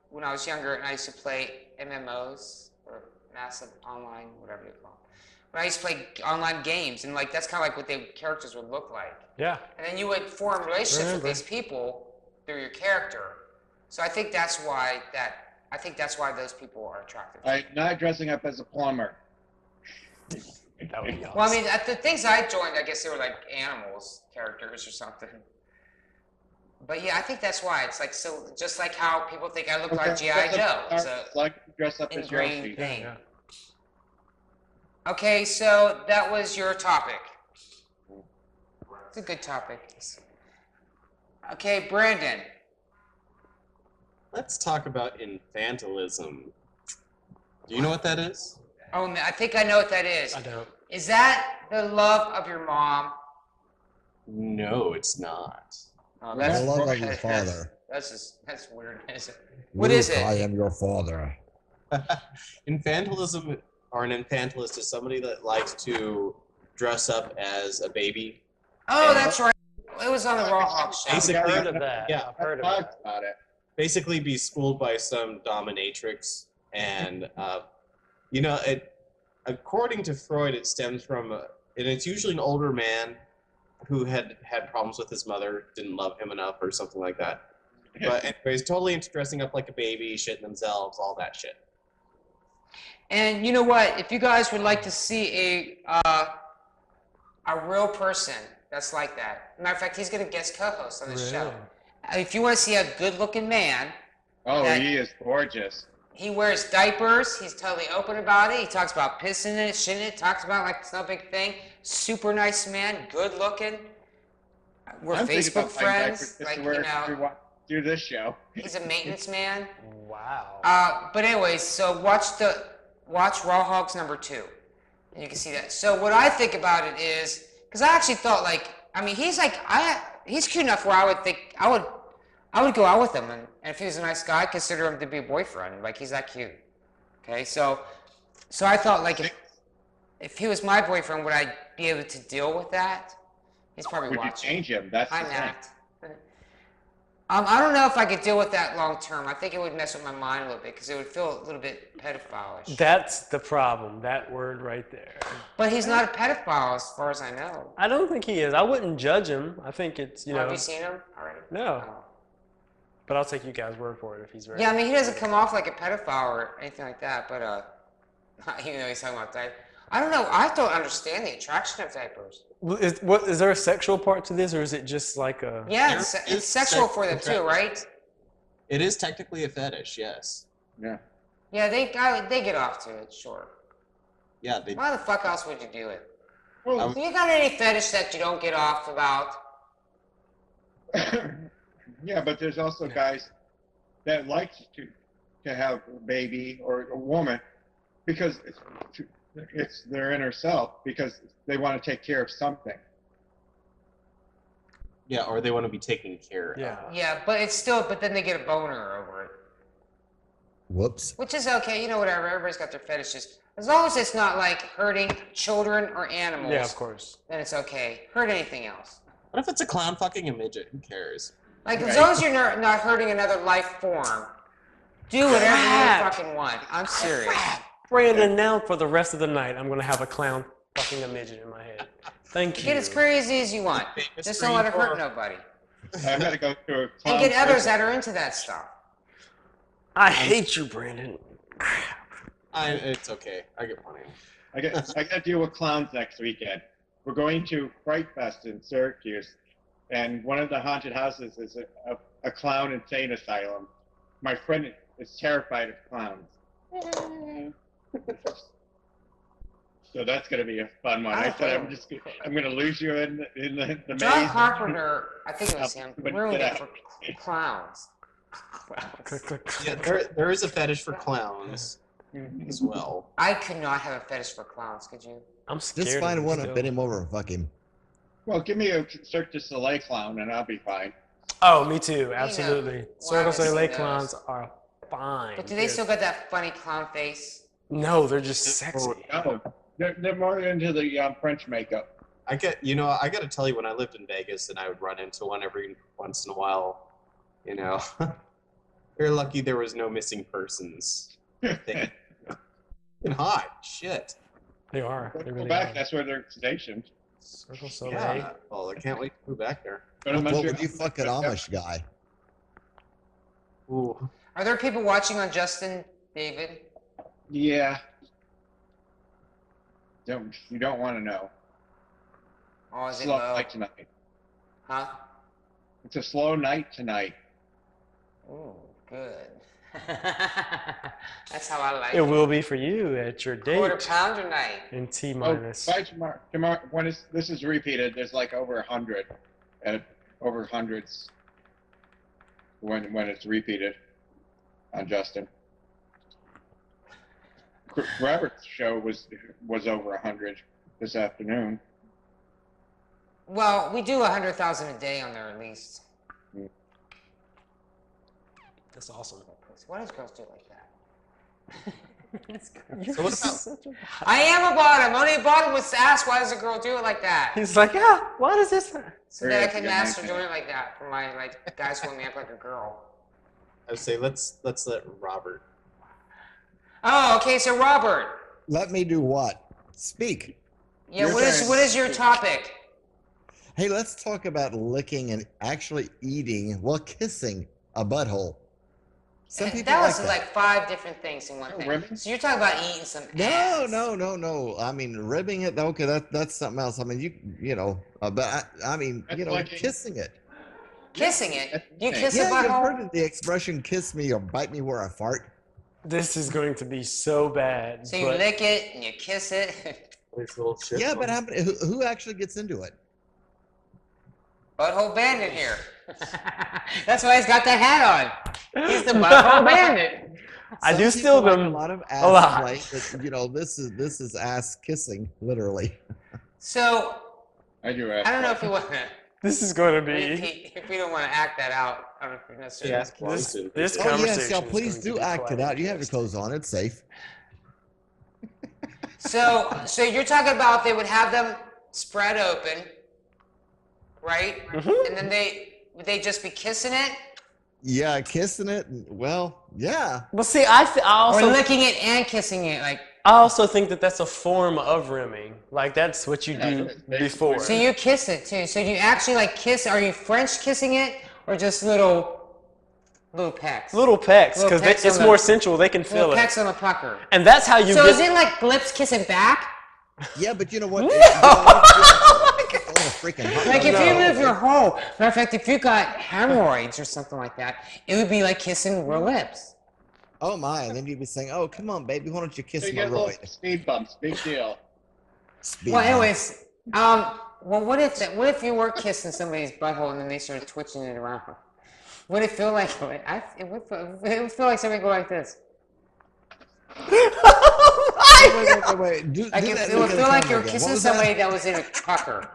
when I was younger and I used to play MMOs or massive online, whatever you call them. When I used to play online games and that's kind of like what the characters would look like. Yeah. And then you would form relationships Remember. with these people through your character. So I think that's why those people are attractive. Not dressing up as a plumber. That would be awesome. Well, I mean, the things I joined, I guess they were like animals characters or something. But yeah, I think that's why it's like so. Just like how people think I look like GI Joe. It's a Like dress up as ingrained Yoshi. thing. Yeah. Okay, so that was your topic. It's a good topic. Okay, Brandon. Let's talk about infantilism. Do you know what that is? Oh, I think I know what that is. I don't. Is that the love of your mom? No, it's not. Oh, The love of your father. That's weird. What is Luke, I it? am your father. Infantilism, or an infantilist, is somebody that likes to dress up as a baby. Oh, that's right. It was on the Raw Hawk show. I've Basically- heard of that. Yeah. I've heard of I've that. talked about it. Basically, be schooled by some dominatrix, and according to Freud, it stems from, and it's usually an older man who had problems with his mother, didn't love him enough, or something like that. But anyways, totally into dressing up like a baby, shitting themselves, all that shit. And you know what? If you guys would like to see a real person that's like that, matter of fact, he's going to guest co-host on this show. Really? If you want to see a good-looking man, Oh, That- he is gorgeous. he wears diapers. He's totally open about it. He talks about pissing in it, shitting in it. Talks about like it's no big thing. Super nice man, good looking. We're I'm thinking Facebook about buying diapers friends. just Like to you wear know, do this show. he's a maintenance man. Wow. But anyways, so watch Raw Hogs #2, and you can see that. So what I think about it is, because I actually thought he's cute enough where I would think I would go out with him, and if he was a nice guy, I'd consider him to be a boyfriend. Like he's that cute. Okay, so I thought like if he was my boyfriend, would I be able to deal with that? He's probably Would you watching. change him? That's Hi, the thing. Matt. I don't know if I could deal with that long term. I think it would mess with my mind a little bit because it would feel a little bit pedophile-ish. That's the problem. That word right there. But he's not a pedophile as far as I know. I don't think he is. I wouldn't judge him. I think it's, Have you seen him already? No. Oh. But I'll take you guys' word for it if he's ready. Yeah, I mean, he doesn't come off like a pedophile or anything like that, but even though he's talking about that. I don't know. I don't understand the attraction of diapers. Is there a sexual part to this, or is it just like a? Yeah, There it's is sexual sex for them too, right? It is technically a fetish, yes. Yeah. Yeah, they get off to it, sure. Yeah, they. Why the fuck else would you do it? Well, Do you got any fetish that you don't get off about? yeah, but there's also guys that like to have a baby or a woman because it's their inner self because they want to take care of something. Yeah, or they want to be taken care Yeah. of. Yeah, but it's still. But then they get a boner over it, Whoops. which is okay. You know, whatever. Everybody's got their fetishes. As long as it's not like hurting children or animals, Yeah, of course. then it's okay. Hurt anything else. What if it's a clown fucking a midget? Who cares? Like, as Right. long as you're not hurting another life form, do whatever Crap. you fucking want. I'm serious. Brandon, now for the rest of the night, I'm gonna have a clown fucking a midget in my head. Thank you. Get as crazy as you want. Famous Just don't let it hurt screen nobody. I'm gonna go to a clown And get others prison. that are into that stuff. I hate you, Brandon. It's okay. I get plenty. I got to deal with clowns next weekend. We're going to Fright Fest in Syracuse, and one of the haunted houses is a clown insane asylum. My friend is terrified of clowns. So that's going to be a fun one. I said I'm going to lose you in the John maze. Carpenter, I think it was him, But ruined get it out. for clowns. Yeah, there is a fetish for clowns as well. I could not have a fetish for clowns, could you? I'm scared. Just of find it one and still. bend him over and fuck him. Well, give me a Cirque du Soleil clown, and I'll be fine. Oh, me too. Absolutely. Cirque du haven't Soleil seen clowns those. are fine. But do they still got that funny clown face? No, they're just sexy. No, they're more into the French makeup. I got to tell you, when I lived in Vegas and I would run into one every once in a while, you're lucky there was no missing persons thing. And hot, shit. They are. They Go really back. are. That's where they're stationed. Cirque du Soleil. Yeah. Well, I can't wait to move back there. But I'm not What sure. would you fucking Amish guy? Ooh. Are there people watching on Justin, David? Yeah. You don't want to know. Oh, is it Slow low? night tonight. Huh? It's a slow night tonight. Ooh, good. That's how I like It will be for you at your Quarter date pounder night. in T Oh, minus. by tomorrow, when this is repeated, there's like over 100, over hundreds when it's repeated on Justin. Robert's show was over 100 this afternoon. Well, we do 100,000 a day on there at least. That's awesome. Why does girls do it like that? So what about I am a bottom. Only a bottom was asked, why does a girl do it like that? He's like, yeah. Why does this? So that I Yeah, can yeah, master yeah. doing it like that for my guys who want me up like a girl. I would say let's let Robert. Oh, okay. So Robert, Let me do what? Speak. yeah, Your what is your turn. topic? Hey, let's talk about licking and actually eating, well, kissing a butthole. Some people That like was that. like 5 different things in one Oh, thing. ribbing? So you're talking about eating some No, ass. no. I mean, ribbing it. Okay, that's something else. I mean, you know, but I mean, That's you know, like- kissing it. Kissing it. You Yeah, kiss a Yeah, you've butthole? heard of the expression "kiss me" or "bite me where I fart." This is going to be so bad. So you but lick it and you kiss it. This little shit. Yeah, but who actually gets into it? Butthole bandit here. That's why he's got that hat on. He's the butthole bandit. I Some do people steal like them a lot of ass a lot. play, but, you know, this is ass kissing, literally. So I do. I don't know if you want to. This is going to be If we don't want to act that out, I don't know if we necessarily. Yes, this Oh conversation. yes, y'all, is please going to do be act it quite out. You have your interesting. clothes on. It's safe. So you're talking about they would have them spread open, right? Mhm. And then would they just be kissing it Yeah, kissing it. Well, yeah. Well, see, I or also licking it and kissing it? Like, I also think that that's a form of rimming. Like that's what you Yeah, do it's basically- before. so you kiss it too. So do you actually like kiss? Are you French kissing it or just little pecks? Little pecks, Little because pecks it's on the- more sensual. They can feel Little it, pecks on the pucker. and that's how you So get. is it like lips kissing back? Yeah, but you know what? No! It's all a freaking hot Like if dog. you move your hole, matter of fact, if you got hemorrhoids or something like that, it would be like kissing real lips. Oh my! And then you'd be saying, "Oh, come on, baby, why don't you So kiss you my get little roid?" speed bumps. Big deal. Speed Well, bump. anyways, well, what if you were kissing somebody's butthole and then they started twitching it around? Would it feel like it would feel like somebody go like this? Wait. Do Like that. it Look would at feel the like camera you're again. What kissing was that? somebody that was in a trucker.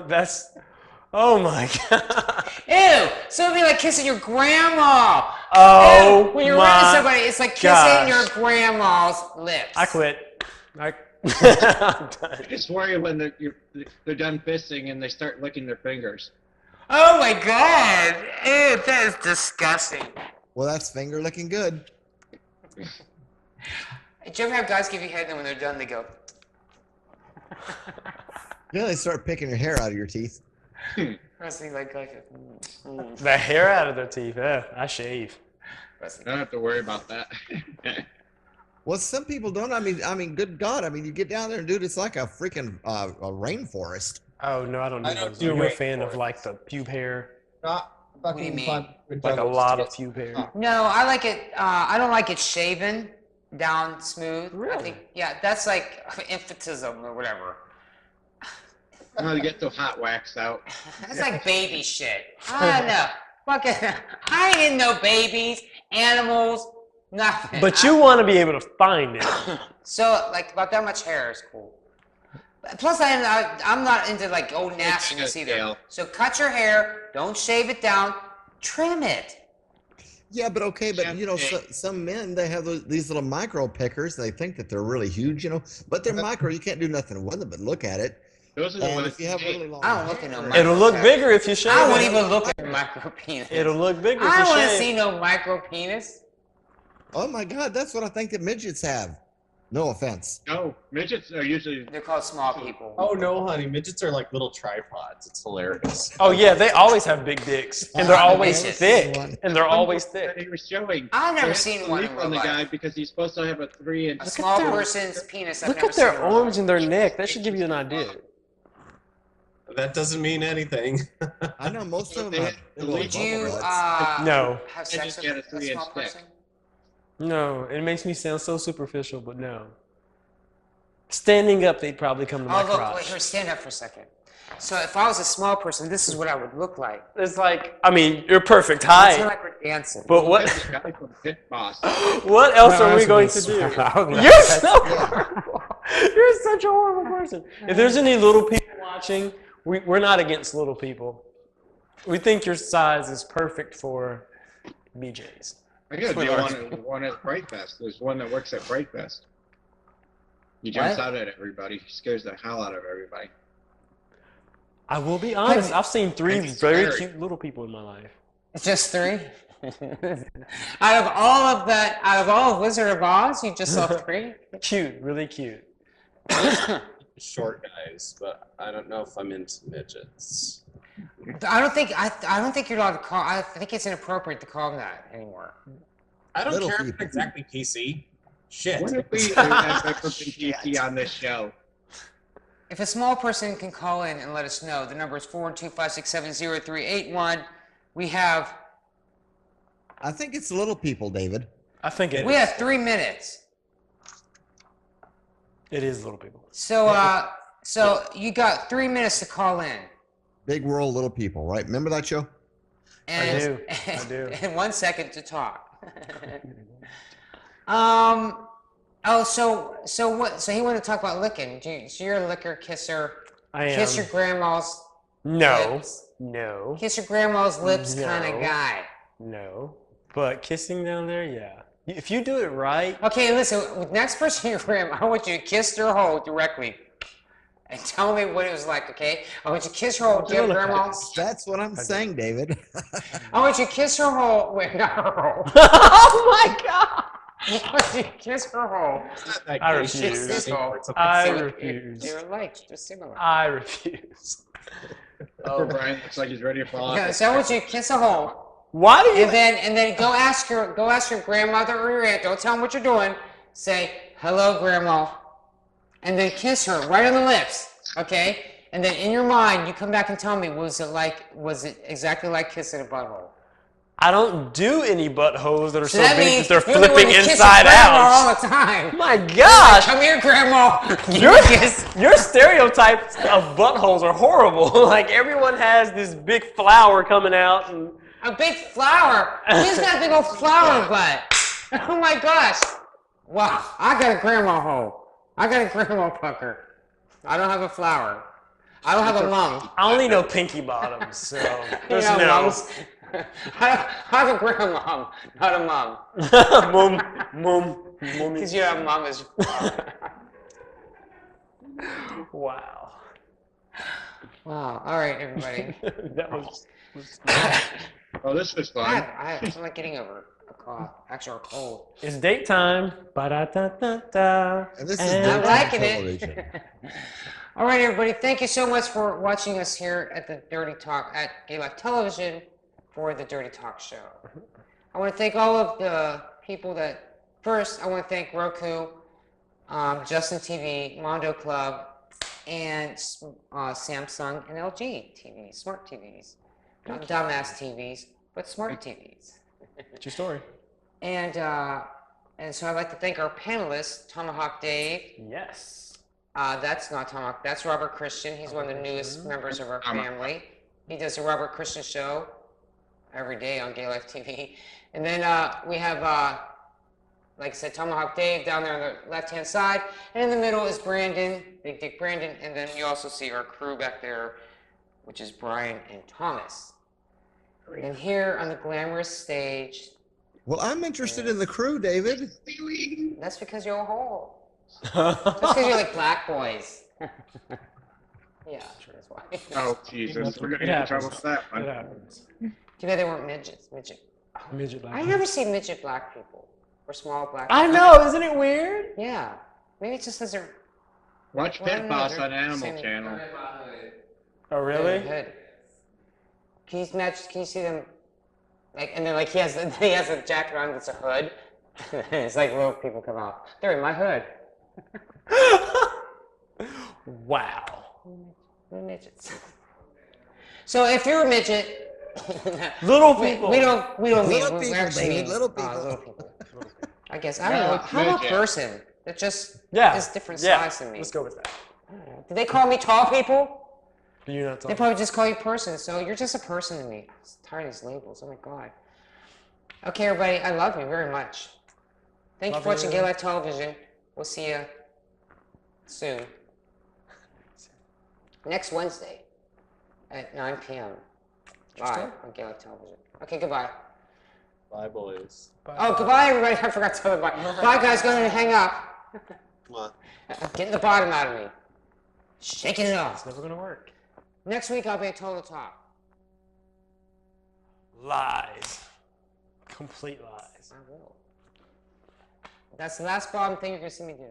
That's. Oh my god. Ew! So it'd be like kissing your grandma. Oh Ew. When you're my around somebody, it's like kissing gosh. your grandma's lips. I quit. I'm done. I just worry when they're done fisting and they start licking their fingers. Oh my god! Ew, that is disgusting. Well, that's finger looking good. Did you ever have guys give you head and then when they're done they go? Then they start picking your hair out of your teeth. Rusty like The hair out of their teeth. Yeah, I shave. Rusty. I don't have to worry about that. Well, some people don't. I mean, good God! I mean, you get down there and dude, it's like a freaking a rainforest. Oh no, I don't I do don't those. do Are you a fan of rainforest. like the pube hair? Not do you fucking mean? fun with Like a devils lot to of get- pube hair. Huh. No, I like it. I don't like it shaven down smooth. I Really? think that's like infantism or whatever. Oh, you get the hot wax out. That's like baby shit. I don't know. Fucking, I ain't in no babies, animals, nothing. But you want to be able to find it. So like about that much hair is cool. Plus, I'm not into like old nastiness either. Scale. So cut your hair. Don't shave it down. Trim it. Yeah, but okay, but you know, Okay. some men they have these little micro pickers. They think that they're really huge, you know, but they're micro. You can't do nothing with them but look at it. Those are the And ones. if you have really long, I don't look at no hair- micro- It'll look bigger if you shave I won't it. even look at micro penis. It'll look bigger I if don't you want to shave. see no micro penis. Oh my God, that's what I think that midgets have. No offense. No, midgets are usually. They're called small people. Oh no, honey, midgets are like little tripods. It's hilarious. Oh yeah, they always have big dicks, and they're always Midgets. thick, and they're always That thick. he was showing. I've never They had seen to one leap in on the real guy life. because he's supposed to have a 3-inch. A small their- person's penis. I've Look never at their seen in real life. arms and their neck. That should give you an idea. That doesn't mean anything. I know most of They them. had Have to little Did bubble you butts. No. have They sex just with get a a 3-inch small dick. person? No, it makes me sound so superficial, but no. Standing up, they'd probably come to my Oh, look, crotch. wait, here, stand up for a second. So if I was a small person, this is what I would look like. It's like, I mean, you're perfect It's not height, like we're dancing. but what? This guy from Pit Boss. What else No, are we that's going really to do? small. You're so horrible. You're such a horrible person. If there's any little people watching, we're not against little people. We think your size is perfect for BJ's. I gotta We do are. one at Bright Fest. There's one that works at Bright Fest. He jumps What? out at everybody. He scares the hell out of everybody. I will be honest, I've seen 3 He's very scary. cute little people in my life. It's just 3? Out of all of Wizard of Oz, you just saw 3? Cute, really cute. Short guys, but I don't know if I'm into midgets. I don't think you're allowed to call. I think it's inappropriate to call them that anymore. I don't Little care if people. it's exactly PC. Shit. What if we had Pepper PC on this show? If a small person can call in and let us know, the number is 412-567-0381. We have I think it's little people, David. I think it we is. have 3 minutes. It is little people. So you got 3 minutes to call in. Big world, little people, right? Remember that show? And, do. I do. And 1 second to talk. Oh, so what? So he wanted to talk about licking. So you're a licker kisser. I am. Kiss your grandma's No, lips. no, Kiss your grandma's lips kind No. of guy. no. But kissing down there, yeah. If you do it right, Okay, listen. Next person you grandma, I want you to kiss their hole directly, and tell me what it was like. Okay, I want you to kiss her hole. Do you have doing a grandma's? That's what I'm saying, David. I want you to kiss her hole. Wait, not her hole. oh my god! I want you to kiss her hole. That I gay refuse. shit. This hole. It's a- I So refuse. They're like, they're similar. I refuse. Poor Brian looks like he's ready to fall Yeah, off. so I want you to kiss a hole. Why do you? And then go ask your grandmother or your aunt. Don't tell them what you're doing. Say hello, grandma, and then kiss her right on the lips, okay? And then in your mind, you come back and tell me, was it exactly like kissing a butthole? I don't do any buttholes that are so, that big means that they're you're the one flipping that kisses inside grandma out. all the time. My gosh! Come here, grandma. Your, your stereotypes of buttholes are horrible. Like everyone has this big flower coming out and A big flower. Who's got a big old flower butt? Oh my gosh. Wow, I got a grandma hole. I got a grandma pucker. I don't have a flower. I don't have a mum. I only know pinky bottoms, so there's You know, no mums. I have a grandmom, not a mom. mum. Because you have mom is. Wow. Wow. All right, everybody. That was Oh, this is fun. I'm like getting over a cough, actually, a cold. It's date time. Ba-da-da-da-da. And this is And- I'm daytime liking television. it. All right, everybody. Thank you so much for watching us here at the Dirty Talk at Gay Life Television for the Dirty Talk Show. I want to thank all of the people that. First, I want to thank Roku, Justin TV, Mondo Club, and Samsung and LG TVs, smart TVs, not dumbass TVs, but smart TVs. True story. And so I'd like to thank our panelists, Tomahawk Dave. Yes. That's not Tomahawk. That's Robert Christian. He's one of the newest members of our family. He does the Robert Christian Show every day on Gay Life TV. And then we have, like I said, Tomahawk Dave down there on the left-hand side. And in the middle is Brandon, Big Dick Brandon. And then you also see our crew back there, which is Brian and Thomas. And here on the glamorous stage, Well, I'm interested in the crew, David. that's because you're a hole. That's because you're like black boys. Yeah, that's why. Oh, Jesus. We're going to get in trouble for that It one. happens. Too bad they weren't midgets. Midget black. I never see midget black people or small black. I know, isn't it weird? Yeah, maybe it's just because they're Watch Well, I Pit don't know, Boss they're on Animal same- Channel. Oh, really? hood. Can you match? Can you see them? Like, and then like he has a jacket on that's a hood. It's like little people come out. They're in my hood. Wow. We're midgets. So if you're a midget, Little we people. don't mean Little we people, actually David, mean, little people. little people. I guess I don't No, know. it's How about midget. person that just Yeah. is different Yeah. size than me? Let's go with that. Do they call me tall people? You're not They talking. probably just call you person, so you're just a person to me. I'm tired of these labels. Oh my god. Okay, everybody, I love you very much. Thank you Love for watching you. Gay Life Television. We'll see you soon. Next Wednesday at 9 p.m. live on Gay Life Television. Okay, goodbye. Bye, boys. Oh, goodbye, everybody. I forgot to tell them bye. Bye, guys. Go ahead and hang up. Come on. Getting the bottom out of me. Shaking it off. It's never gonna work. Next week, I'll be at Total Talk. Lies. Complete lies. I will. That's the last bottom thing you're going to see me do.